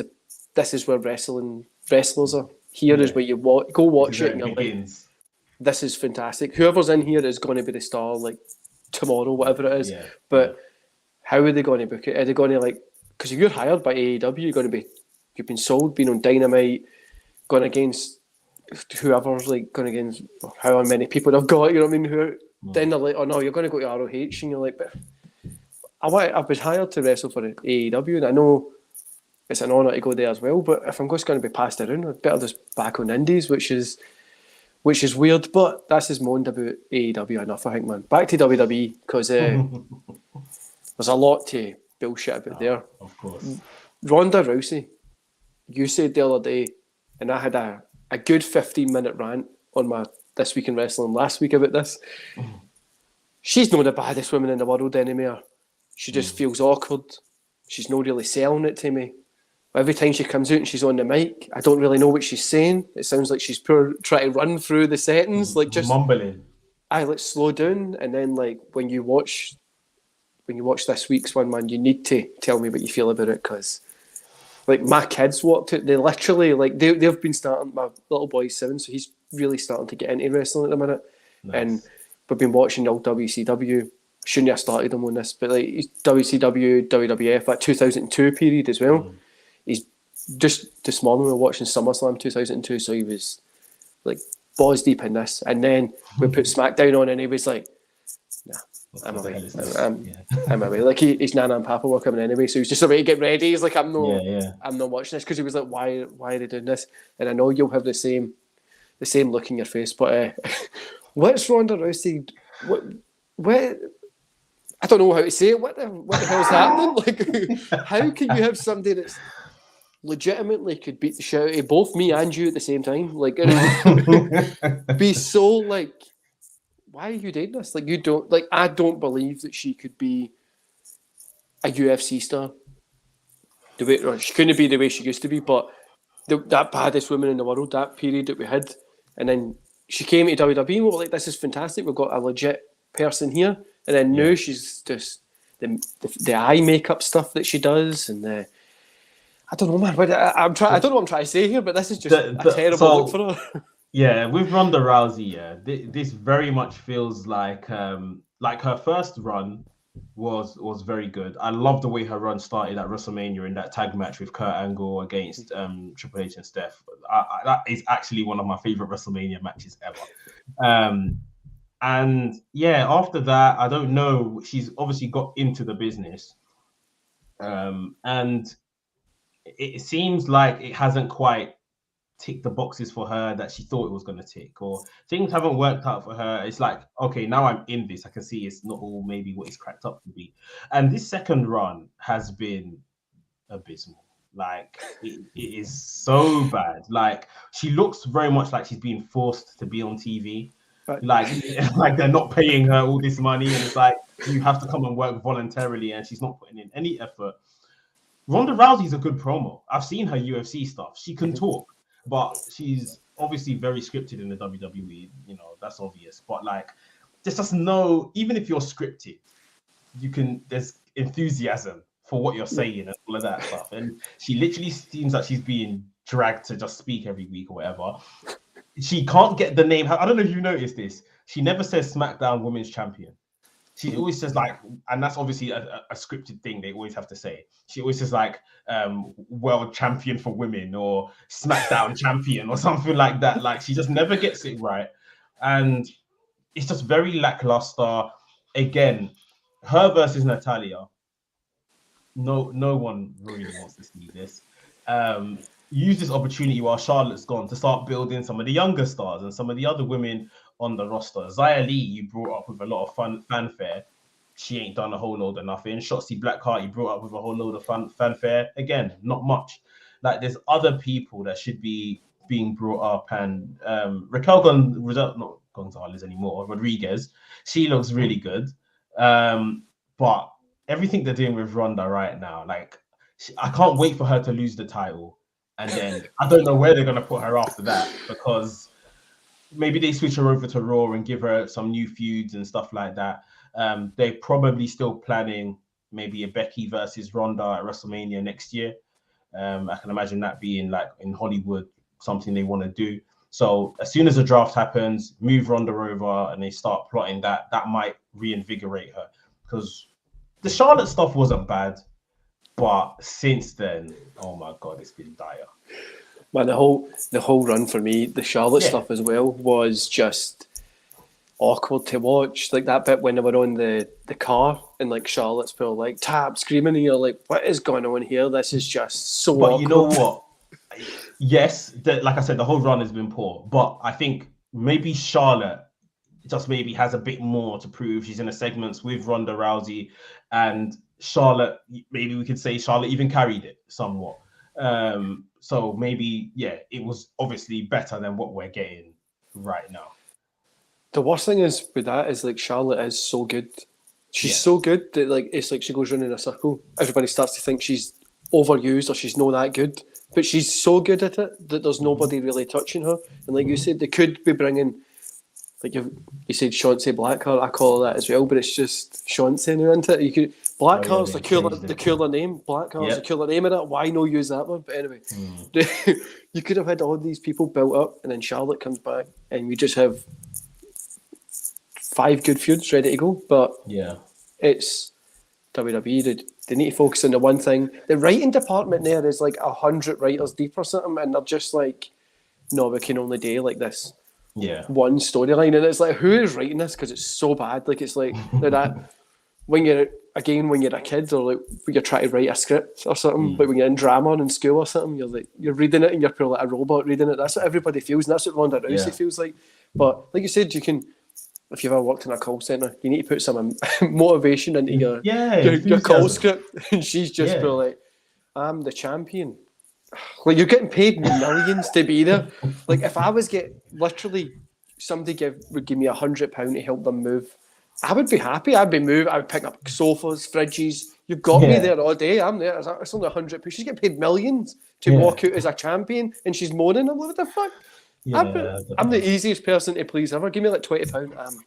this is where wrestlers are. Here is where you go watch it and you're like, this is fantastic. Whoever's in here is going to be the star, like, tomorrow, whatever it is. But how are they going to book it? Are they going to, like, because if you're hired by AEW, you've been sold, being on Dynamite, going against whoever's like going against how many people they've got, you know what I mean? Then they're like, oh no, you're going to go to ROH, and you're like, but I've been hired to wrestle for AEW, and I know it's an honour to go there as well, but if I'm just going to be passed around, I'd better just back on Indies, which is weird, but that's his moaned about AEW enough, I think, man. Back to WWE, because there's a lot to bullshit about there. Of course. Ronda Rousey, you said the other day, and I had a good 15-minute rant on my This Week in Wrestling last week about this. She's not the baddest woman in the world anymore. She just feels awkward. She's not really selling it to me. Every time she comes out and she's on the mic, I don't really know what she's saying. It sounds like she's trying to run through the settings, like just mumbling. Let's slow down. And then, like, when you watch this week's one, man, you need to tell me what you feel about it, because, like, my kids walked out. They literally, like, they've been starting. My little boy's 7, so he's really starting to get into wrestling at the minute. Nice. And we've been watching the old WCW. Shouldn't have started him on this, but like WCW, WWF, that 2002 period as well. He's just this morning we were watching SummerSlam 2002, so he was like balls deep in this, and then we put SmackDown on, and he was like, "Nah, I'm away. I'm away." Like he's Nana and Papa were coming anyway, so he's just about to get ready. He's like, "I'm not watching this," because he was like, "Why are they doing this?" And I know you'll have the same look in your face, but what's Ronda Rousey? What? I don't know how to say it. What the hell's happening? Like, how can you have somebody that's legitimately could beat the shit out of both me and you at the same time? Like, be so like, why are you doing this? Like, you don't like. I don't believe that she could be a UFC star. She couldn't be the way she used to be, but that baddest woman in the world, that period that we had, and then she came to WWE, and we were like, this is fantastic. We've got a legit person here. And then now she's just the eye makeup stuff that she does, and I don't know, man. But I'm trying. I don't know what I'm trying to say here, but this is just a terrible look for her. Yeah, with Ronda Rousey, yeah, this very much feels like her first run was very good. I love the way her run started at WrestleMania in that tag match with Kurt Angle against Triple H and Steph. That is actually one of my favorite WrestleMania matches ever. And yeah, after that, I don't know. She's obviously got into the business, and it seems like it hasn't quite tick the boxes for her that she thought it was going to tick, or things haven't worked out for her. It's like, okay, now I'm in this, I can see it's not all maybe what it's cracked up to be. And this second run has been abysmal. Like it is so bad. Like she looks very much like she's being forced to be on TV. Right. Like they're not paying her all this money, and it's like you have to come and work voluntarily, and she's not putting in any effort. Ronda Rousey's a good promo. I've seen her UFC stuff. She can talk. But she's obviously very scripted in the WWE, that's obvious. But like, there's just no, even if you're scripted, there's enthusiasm for what you're saying and all of that stuff. And she literally seems like she's being dragged to just speak every week or whatever. She can't get the name. I don't know if you noticed this. She never says SmackDown Women's Champion. She always says like, and that's obviously a scripted thing they always have to say. She always says like, world champion for women or SmackDown champion or something like that. Like she just never gets it right. And it's just very lackluster. Again, her versus Natalia. No one really wants to see this. Use this opportunity while Charlotte's gone to start building some of the younger stars and some of the other women on the roster. Xia Li, you brought up with a lot of fanfare. She ain't done a whole load of nothing. Shotzi Blackheart, you brought up with a whole load of fanfare. Again, not much. Like there's other people that should be being brought up, and Raquel not Gonzalez anymore, Rodriguez. She looks really good. But everything they're doing with Ronda right now, like I can't wait for her to lose the title. And then I don't know where they're going to put her after that, because maybe they switch her over to Raw and give her some new feuds and stuff like that. They're probably still planning maybe a Becky versus Ronda at WrestleMania next year. I can imagine that being like in Hollywood, something they want to do. So as soon as the draft happens, move Ronda over and they start plotting that might reinvigorate her, because the Charlotte stuff wasn't bad. But since then, oh my God, it's been dire. Man, the whole run for me, the Charlotte stuff as well, was just awkward to watch. Like that bit when they were on the car and like Charlotte's still like tap screaming, and you're like, what is going on here? This is just so awkward. You know what? Yes, like I said, the whole run has been poor. But I think maybe Charlotte just maybe has a bit more to prove. She's in the segments with Ronda Rousey, and Charlotte, maybe we could say Charlotte even carried it somewhat. So maybe, it was obviously better than what we're getting right now. The worst thing is with that is like Charlotte is so good. She's so good that like it's like she goes round in a circle. Everybody starts to think she's overused or she's not that good. But she's so good at it that there's nobody really touching her. And like you said, they could be bringing, like you said, Shotzi Blackheart. I call her that as well, but it's just Shotzi now, isn't it? You could Blackheart's the cooler name. Blackheart's the cooler name in it. Why no use that one? But anyway, you could have had all these people built up, and then Charlotte comes back, and we just have 5 good feuds ready to go. But it's WWE. They need to focus on the one thing. The writing department there is like 100 writers deep or something, and they're just like, no, we can only do like this. One storyline, and it's like, who is writing this? Because it's so bad. Like it's like that when you're a kid, or like when you're trying to write a script or something, but when you're in drama and in school or something, you're reading it and you're probably like a robot reading it. That's what everybody feels, and that's what Ronda Rousey feels like. But like you said, you can, if you've ever worked in a call centre, you need to put some motivation into your call script, and she's just like, I'm the champion. Like you're getting paid millions to be there. Like if I was literally somebody would give me £100 to help them move, I would be happy. I'd be moving. I would pick up sofas, fridges. You've got me there all day. I'm there. It's only £100. She's getting paid millions to walk out as a champion, and she's moaning. I'm like, what the fuck? I'm the easiest person to please ever. Give me like £20.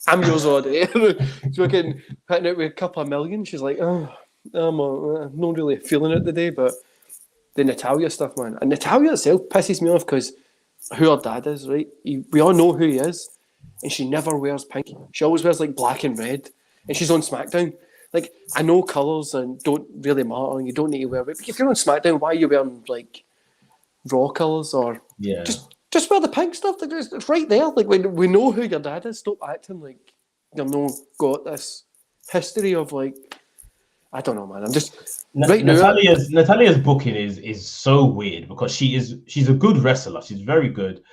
I'm yours all day. So we're getting hitting out with a couple of million. She's like, I'm not really feeling it today, but the Natalia stuff, man. And Natalia herself pisses me off because who her dad is, right? We all know who he is, and she never wears pink. She always wears like black and red, and she's on SmackDown. Like, I know colours and don't really matter, and you don't need to wear it. But if you're on SmackDown, why are you wearing like Raw colours or just wear the pink stuff? It's right there. Like, we know who your dad is. Stop acting like you've not got this history of like, I don't know, man. I'm just Natalia's booking is so weird because she's a good wrestler. She's very good.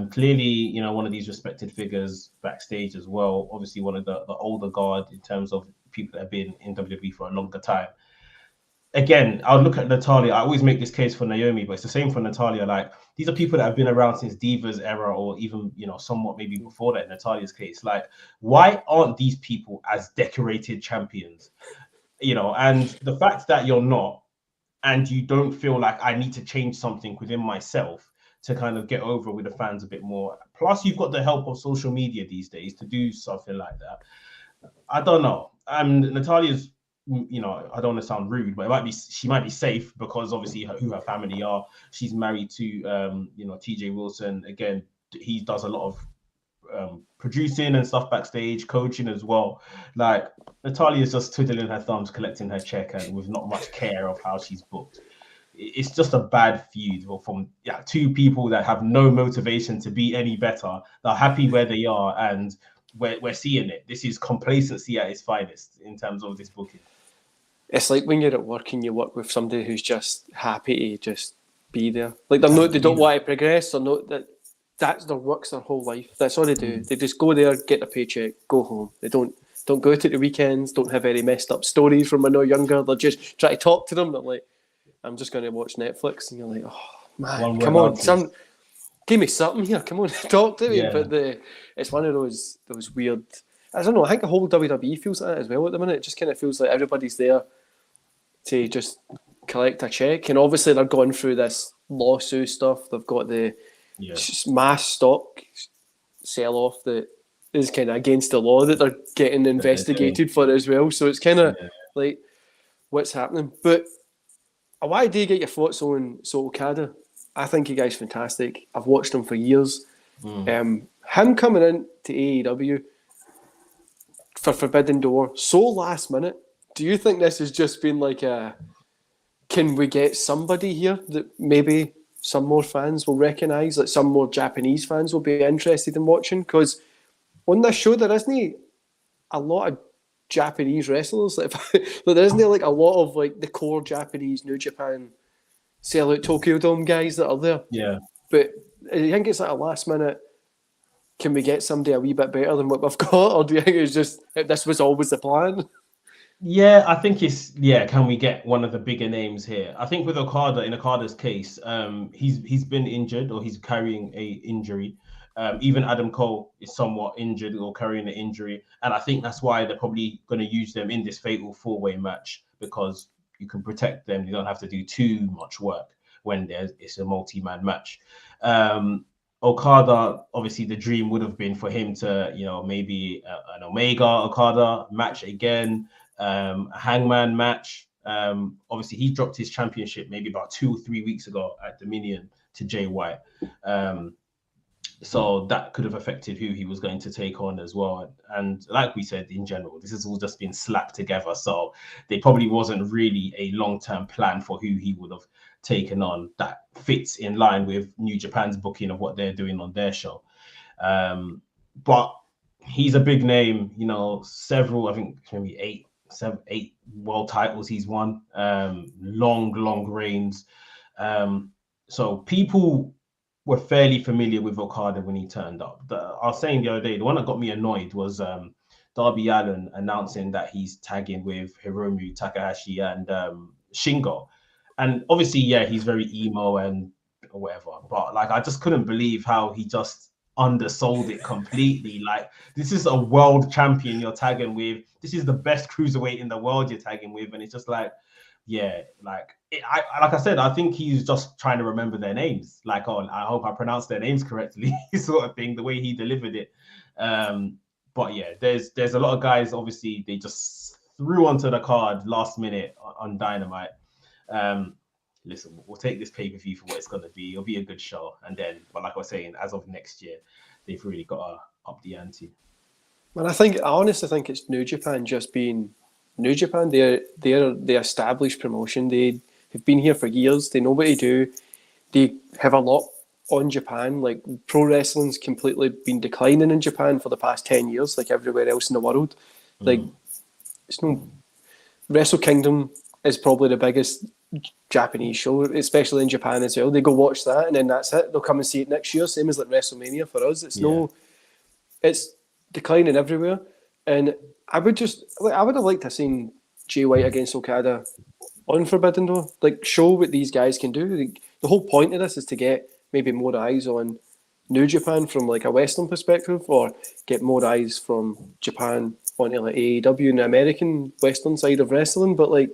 Clearly, you know, one of these respected figures backstage as well. Obviously, one of the older guard in terms of people that have been in WWE for a longer time. Again, I'll look at Natalya. I always make this case for Naomi, but it's the same for Natalya. Like, these are people that have been around since Divas era, or even, you know, somewhat maybe before that in Natalya's case. Like, why aren't these people as decorated champions? You know, and the fact that you're not, and you don't feel like I need to change something within myself to kind of get over with the fans a bit more. Plus, you've got the help of social media these days to do something like that. I don't know. Natalia's, you know, I don't want to sound rude, but she might be safe because obviously who her family are. She's married to, you know, TJ Wilson. Again, he does a lot of producing and stuff backstage, coaching as well. Like, Natalia's just twiddling her thumbs, collecting her check, and with not much care of how she's booked. It's just a bad feud from two people that have no motivation to be any better. They're happy where they are, and we're seeing it. This is complacency at its finest in terms of this booking. It's like when you're at work and you work with somebody who's just happy to just be there. Like, they don't want to progress, or not that. That's their work's their whole life. That's all they do. They just go there, get their paycheck, go home. They don't go out at the weekends, don't have any messed up stories from when they're younger. They're just try to talk to them. They're like, I'm just going to watch Netflix. And you're like, oh, man, come on, son. Give me something here. Come on, talk to me. Yeah. But it's one of those weird... I don't know, I think the whole WWE feels like that as well at the minute. It just kind of feels like everybody's there to just collect a check. And obviously they're going through this lawsuit stuff. They've got the... mass stock sell-off that is kind of against the law that they're getting investigated for as well. So it's kind of like, what's happening? But why do you get your thoughts on Okada? I think he guy's fantastic. I've watched him for years. Him coming in to AEW for Forbidden Door so last minute. Do you think this has just been like can we get somebody here that maybe some more fans will recognise, like some more Japanese fans will be interested in watching? Because on this show there isn't a lot of Japanese wrestlers. Like, there isn't like a lot of like the core Japanese New Japan sell out Tokyo Dome guys that are there. Yeah. But I think it's like a last minute, can we get somebody a wee bit better than what we've got? Or do you think it's just this was always the plan? Yeah, I think it's can we get one of the bigger names here? I think with Okada, in Okada's case, he's been injured, or he's carrying a injury. Even Adam Cole is somewhat injured or carrying an injury, and I think that's why they're probably going to use them in this fatal four-way match, because you can protect them. You don't have to do too much work when it's a multi-man match. Okada, obviously, the dream would have been for him to, you know, maybe an Omega Okada match again. A Hangman match. Obviously, he dropped his championship maybe about 2 or 3 weeks ago at Dominion to Jay White. So that could have affected who he was going to take on as well. And like we said, in general, this has all just been slapped together. So there probably wasn't really a long-term plan for who he would have taken on that fits in line with New Japan's booking of what they're doing on their show. But he's a big name, you know, several, I think maybe 8 world titles he's won, long reigns. So people were fairly familiar with Okada when he turned up. I was saying the other day, the one that got me annoyed was Darby Allin announcing that he's tagging with Hiromu Takahashi and Shingo. And obviously, yeah, he's very emo and whatever, but like, I just couldn't believe how he just undersold it completely. Like, this is a world champion you're tagging with. This is the best cruiserweight in the world you're tagging with, and it's just like, yeah, like like I said, I think he's just trying to remember their names. Like, oh, I hope I pronounced their names correctly, sort of thing. The way he delivered it. But yeah, there's a lot of guys. Obviously, they just threw onto the card last minute on Dynamite. listen, we'll take this pay-per-view for what it's going to be. It'll be a good show. And then, but like I was saying, as of next year, they've really got to up the ante. And I honestly think it's New Japan just being New Japan. They're the established promotion. They have been here for years. They know what to do. They have a lot on Japan. Like, pro wrestling's completely been declining in Japan for the past 10 years, like everywhere else in the world. Like, it's no... Wrestle Kingdom is probably the biggest Japanese show, especially in Japan as well. They go watch that, and then that's it. They'll come and see it next year, same as like WrestleMania for us. It's declining everywhere. And I would have liked to have seen Jay White against Okada on Forbidden Door. Like, show what these guys can do. Like, the whole point of this is to get maybe more eyes on New Japan from like a Western perspective, or get more eyes from Japan onto like AEW and the American Western side of wrestling. But like,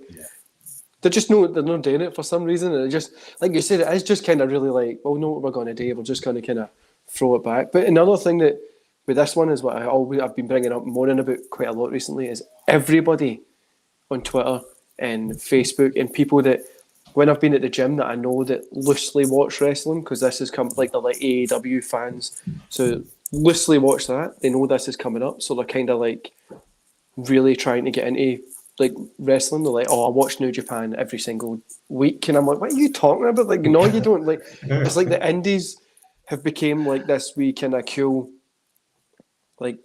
they're not doing it for some reason. And it just, like you said, it is just kind of really like, well, know what we're going to do. We're just going to kind of throw it back. But another thing that with this one is what I've been bringing up more and about quite a lot recently is everybody on Twitter and Facebook and people that, when I've been at the gym, that I know that loosely watch wrestling, because this has come, like, they're like AEW fans, so loosely watch that. They know this is coming up, so they're kind of like really trying to get into like wrestling. They're like, oh, I watch New Japan every single week, and I'm like, what are you talking about? Like, no, you don't. Like, it's like the indies have become like this wee kind of cool, like,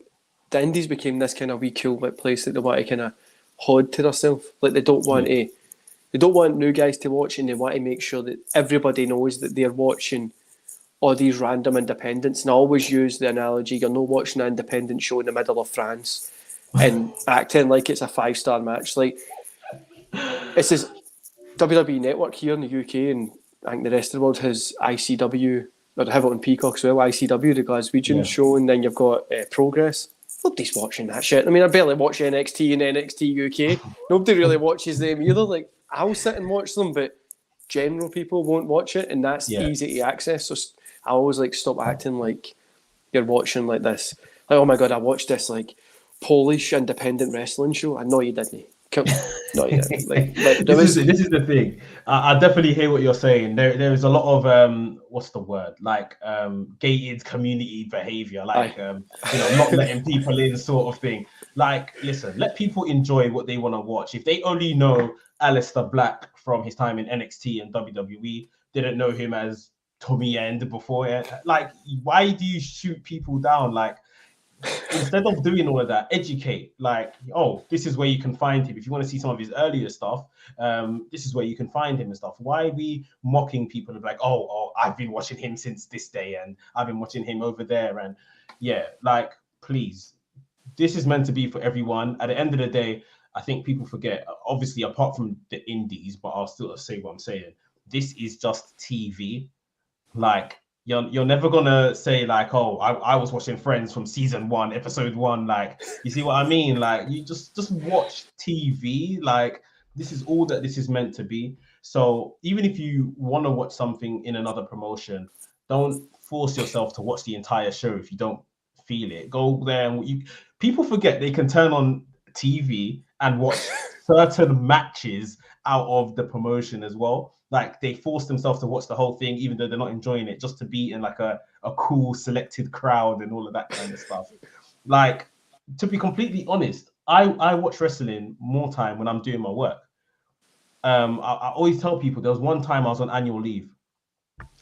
the indies became this kind of wee cool like place that they want to kind of hoard to themselves. Like, they don't want new guys to watch, and they want to make sure that everybody knows that they're watching all these random independents. And I always use the analogy, you're not watching an independent show in the middle of France and acting like it's a 5-star match. Like, it's this WWE Network here in the UK, and I think the rest of the world has ICW, or they have it on Peacock as well, ICW, the Glaswegian show, and then you've got Progress. Nobody's watching that shit. I mean, I barely watch NXT and NXT UK. Nobody really watches them either. Like, I'll sit and watch them, but general people won't watch it, and that's easy to access. So I always like stop acting like you're watching like this. Like, oh my god, I watched this like Polish independent wrestling show. I know you didn't. No, you didn't. Like, this is the thing. I definitely hear what you're saying. There is a lot of what's the word? Like gated community behavior, like not letting people in, sort of thing. Like, listen, let people enjoy what they want to watch. If they only know Aleister Black from his time in NXT and WWE, didn't know him as Tommy End before. Like, why do you shoot people down? Like, instead of doing all of that, educate. Like, oh, this is where you can find him. If you want to see some of his earlier stuff, this is where you can find him and stuff. Why are we mocking people and like, oh, I've been watching him since this day, and I've been watching him over there, and like, please, this is meant to be for everyone. At the end of the day, I think people forget, obviously, apart from the indies, but I'll still say what I'm saying. This is just TV. Like, you're never gonna say like, oh, I was watching Friends from season 1, episode 1. Like, you see what I mean? Like, you just watch TV. Like, this is all that this is meant to be. So even if you want to watch something in another promotion, don't force yourself to watch the entire show if you don't feel it. Go there, and people forget they can turn on TV and watch certain matches out of the promotion as well. Like, they force themselves to watch the whole thing, even though they're not enjoying it, just to be in like a cool selected crowd and all of that kind of stuff. Like, to be completely honest, I watch wrestling more time when I'm doing my work. I always tell people there was one time I was on annual leave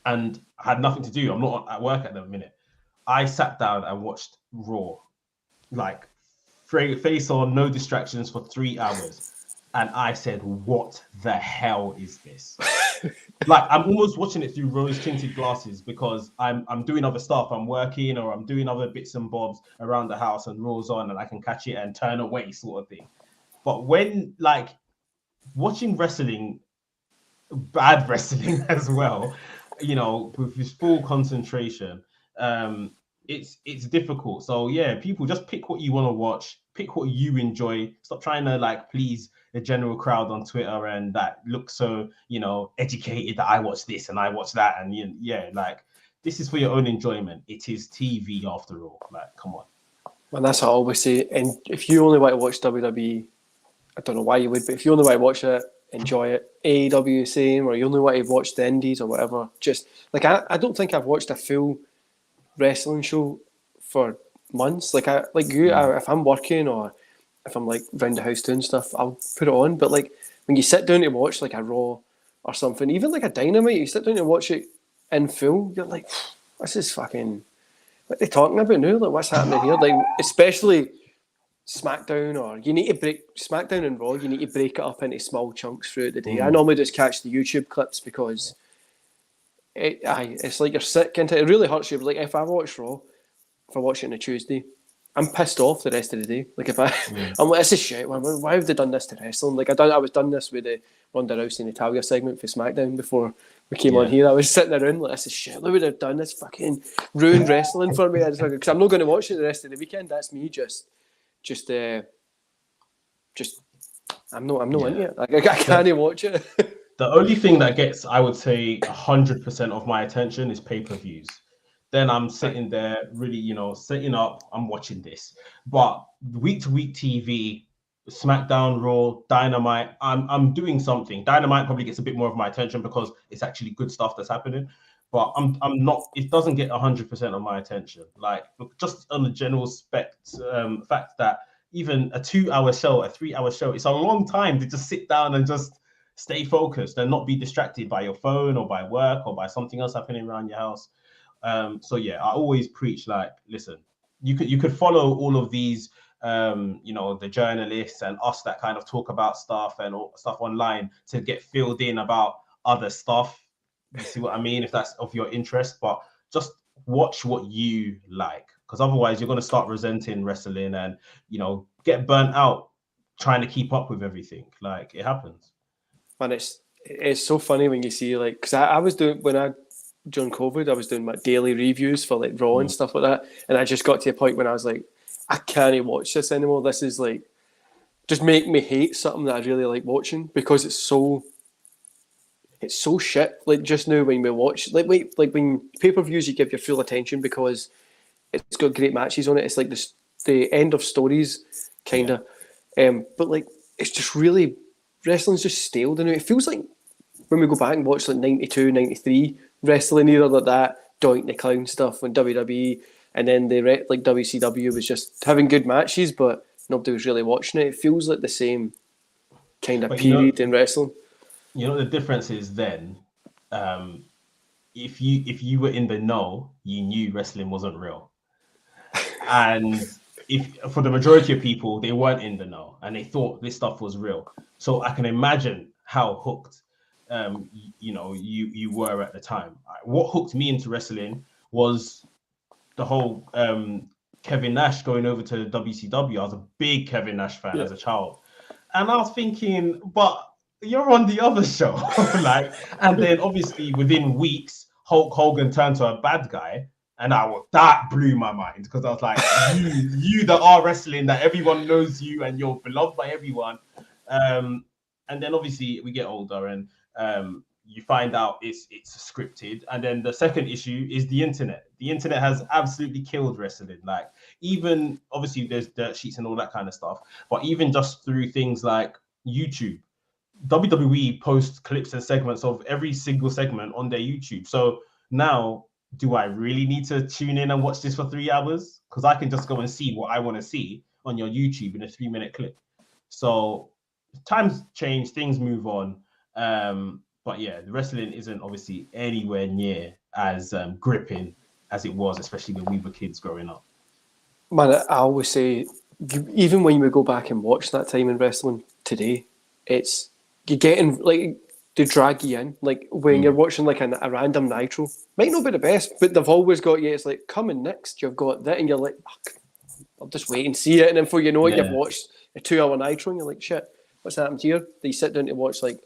and I had nothing to do. I'm not at work at the minute. I sat down and watched Raw, like face on, no distractions for 3 hours. And I said, what the hell is this? Like, I'm almost watching it through rose-tinted glasses because I'm doing other stuff. I'm working or I'm doing other bits and bobs around the house, and Raw's on and I can catch it and turn away, sort of thing. But when, like, watching wrestling, bad wrestling as well, with his full concentration, it's difficult. So yeah, people just pick what you want to watch, pick what you enjoy. Stop trying to like please the general crowd on Twitter and that look so educated that I watch this and I watch that, and like, this is for your own enjoyment. It is TV after all. Like, come on. And that's what I always say. And if you only want to watch WWE, I don't know why you would, but if you only want to watch it enjoy it. AEW same, or you only want to watch the indies or whatever. Just like I don't think I've watched a full wrestling show for months. Like if I'm working or if I'm like round the house doing stuff, I'll put it on. But like when you sit down to watch like a Raw or something, even like a Dynamite, you sit down to watch it in full, you're like, this is fucking, what are they talking about now? Like, what's happening here? Like, especially SmackDown, or you need to break SmackDown and Raw, you need to break it up into small chunks throughout the day. I normally just catch the YouTube clips because it's like you're sick into it. It really hurts you. But like if I watch Raw, if I watch it on a Tuesday, I'm pissed off the rest of the day. Like if I'm like, this is shit. Why have they done this to wrestling? Like I was done this with the Ronda Rousey and Natalia segment for SmackDown before we came on here. I was sitting around like, this is shit. Look what they've done. This fucking ruined wrestling for me. Because I'm not going to watch it the rest of the weekend. That's me just I'm not into it. Like I can't watch it. The only thing that gets, I would say, 100% of my attention is pay-per-views. Then I'm sitting there, really, setting up. I'm watching this, but week-to-week TV, SmackDown, Raw, Dynamite. I'm doing something. Dynamite probably gets a bit more of my attention because it's actually good stuff that's happening. But I'm not. It doesn't get 100% of my attention. Like just on the general fact that even a 2-hour show, a 3-hour show, it's a long time to just sit down and just stay focused and not be distracted by your phone or by work or by something else happening around your house. So yeah, I always preach like, listen, you could follow all of these, the journalists and us that kind of talk about stuff and all stuff online to get filled in about other stuff. You see what I mean? If that's of your interest, but just watch what you like, because otherwise you're going to start resenting wrestling and, get burnt out trying to keep up with everything. Like it happens. Man, it's so funny when you see like, because I was doing during COVID, I was doing my daily reviews for like Raw and stuff like that, and I just got to a point when I was like, I can't watch this anymore. This is like, just make me hate something that I really like watching because it's so shit. Like just now when we watch, like when pay-per-views, you give your full attention because it's got great matches on it. It's like the end of stories, kind of. But like, it's just really, wrestling's just stale. It feels like when we go back and watch like 92, 93 wrestling era like that, Doink the Clown stuff when WWE, and then like WCW was just having good matches, but nobody was really watching it. It feels like the same kind of period in wrestling. The difference is then, if you were in the know, you knew wrestling wasn't real. And if for the majority of people, they weren't in the know and they thought this stuff was real. So I can imagine how hooked you were at the time. What hooked me into wrestling was the whole Kevin Nash going over to WCW. I was a big Kevin Nash fan as a child. And I was thinking, but you're on the other show. And then obviously within weeks, Hulk Hogan turned to a bad guy. And that blew my mind because I was like, you that are wrestling, that everyone knows you and you're beloved by everyone. And then obviously we get older and you find out it's scripted. And then the second issue is the internet. The internet has absolutely killed wrestling. Like even obviously there's dirt sheets and all that kind of stuff, but even just through things like YouTube, WWE posts clips and segments of every single segment on their YouTube. So now, do I really need to tune in and watch this for 3 hours? Because I can just go and see what I want to see on your YouTube in a 3-minute clip. So times change, things move on. But yeah, the wrestling isn't obviously anywhere near as gripping as it was, especially when we were kids growing up. Man, I always say, even when we go back and watch that time in wrestling today, you're getting like, they drag you in. Like when you're watching like a random Nitro, might not be the best, but they've always got you. It's like, coming next, you've got that, and you're like, I'll just wait and see it. And then before you know it, you've watched a 2-hour Nitro, and you're like, shit, what's happened here? You sit down to watch like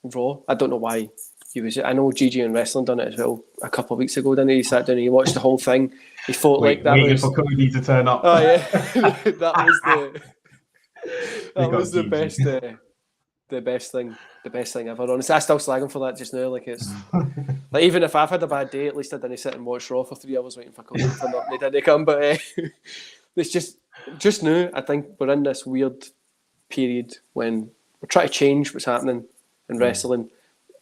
Raw. I don't know why you was. I know Gigi and Wrestling done it as well a couple of weeks ago. Didn't he? He sat down and he watched the whole thing. He thought waiting for Cody to turn up. Oh yeah, that was the best. The best thing ever. Honestly, I still slag him for that just now. Like it's like even if I've had a bad day, at least I didn't sit and watch Raw for 3 hours waiting for Cody to turn up. They didn't come, but it's just now. I think we're in this weird period when we're trying to change what's happening in wrestling.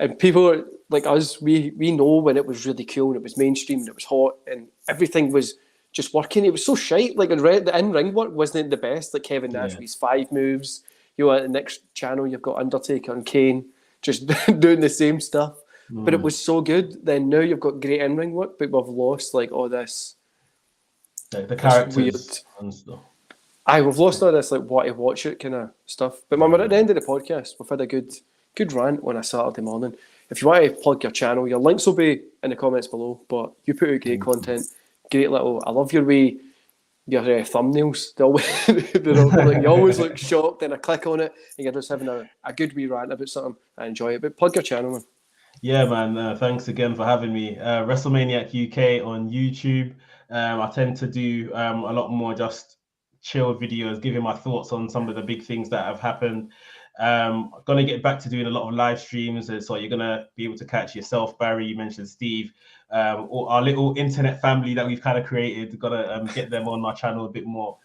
And people are, like us, we know when it was really cool and it was mainstream and it was hot and everything was just working. It was so shite. Like the in-ring work wasn't the best. Like Kevin Nash with his 5 moves. You know, at the next channel you've got Undertaker and Kane just doing the same stuff. But it was so good. Then now you've got great in-ring work, but we've lost like all this. The characters weird and stuff. We've lost all this like what to watch it kind of stuff. But man, we're at the end of the podcast. We've had a good rant on a Saturday morning. If you want to plug your channel, your links will be in the comments below. But you put out great content, great little. I love your way. Your thumbnails, you always look shocked, and I click on it, and you're just having a good wee rant about something. I enjoy it. But plug your channel, man. Yeah, man. Thanks again for having me. WrestleManiac UK on YouTube. I tend to do a lot more just chill videos, giving my thoughts on some of the big things that have happened. Gonna get back to doing a lot of live streams, so you're gonna be able to catch yourself, Barry. You mentioned Steve, or our little internet family that we've kind of created. Gonna get them on my channel a bit more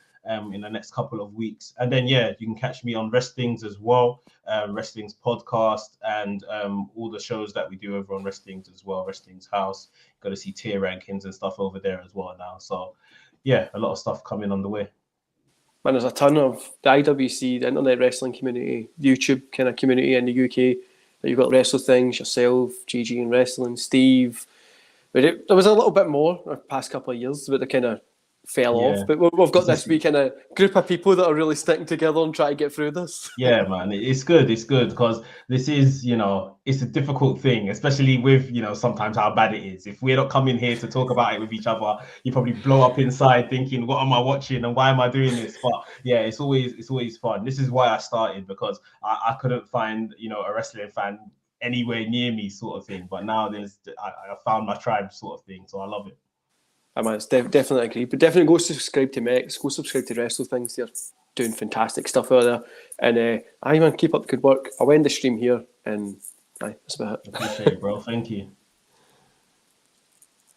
in the next couple of weeks, and then you can catch me on Wrestlings as well, Wrestlings podcast, and all the shows that we do over on Wrestlings as well. Wrestlings House, got to see tier rankings and stuff over there as well now. So yeah, a lot of stuff coming on the way. Man, there's a ton of the IWC, the internet wrestling community, YouTube kind of community in the UK. You've got Wrestle Things, yourself, GG and Wrestling, Steve. But there was a little bit more the past couple of years, but they kind of fell off. But we've got this wee kind of group of people that are really sticking together and trying to get through this. Yeah, man, it's good. It's good because this is, it's a difficult thing, especially with, sometimes how bad it is. If we're not coming here to talk about it with each other, you probably blow up inside thinking, what am I watching and why am I doing this? But yeah, it's always fun. This is why I started, because I couldn't find, a wrestling fan anywhere near me, sort of thing. But now I found my tribe, sort of thing. So I love it. I mean, it's definitely agree. But definitely go subscribe to Mekz, go subscribe to Wrestle Things. They're doing fantastic stuff out there. And man, keep up the good work. I'll end the stream here, and that's about it. Appreciate it, bro. Thank you.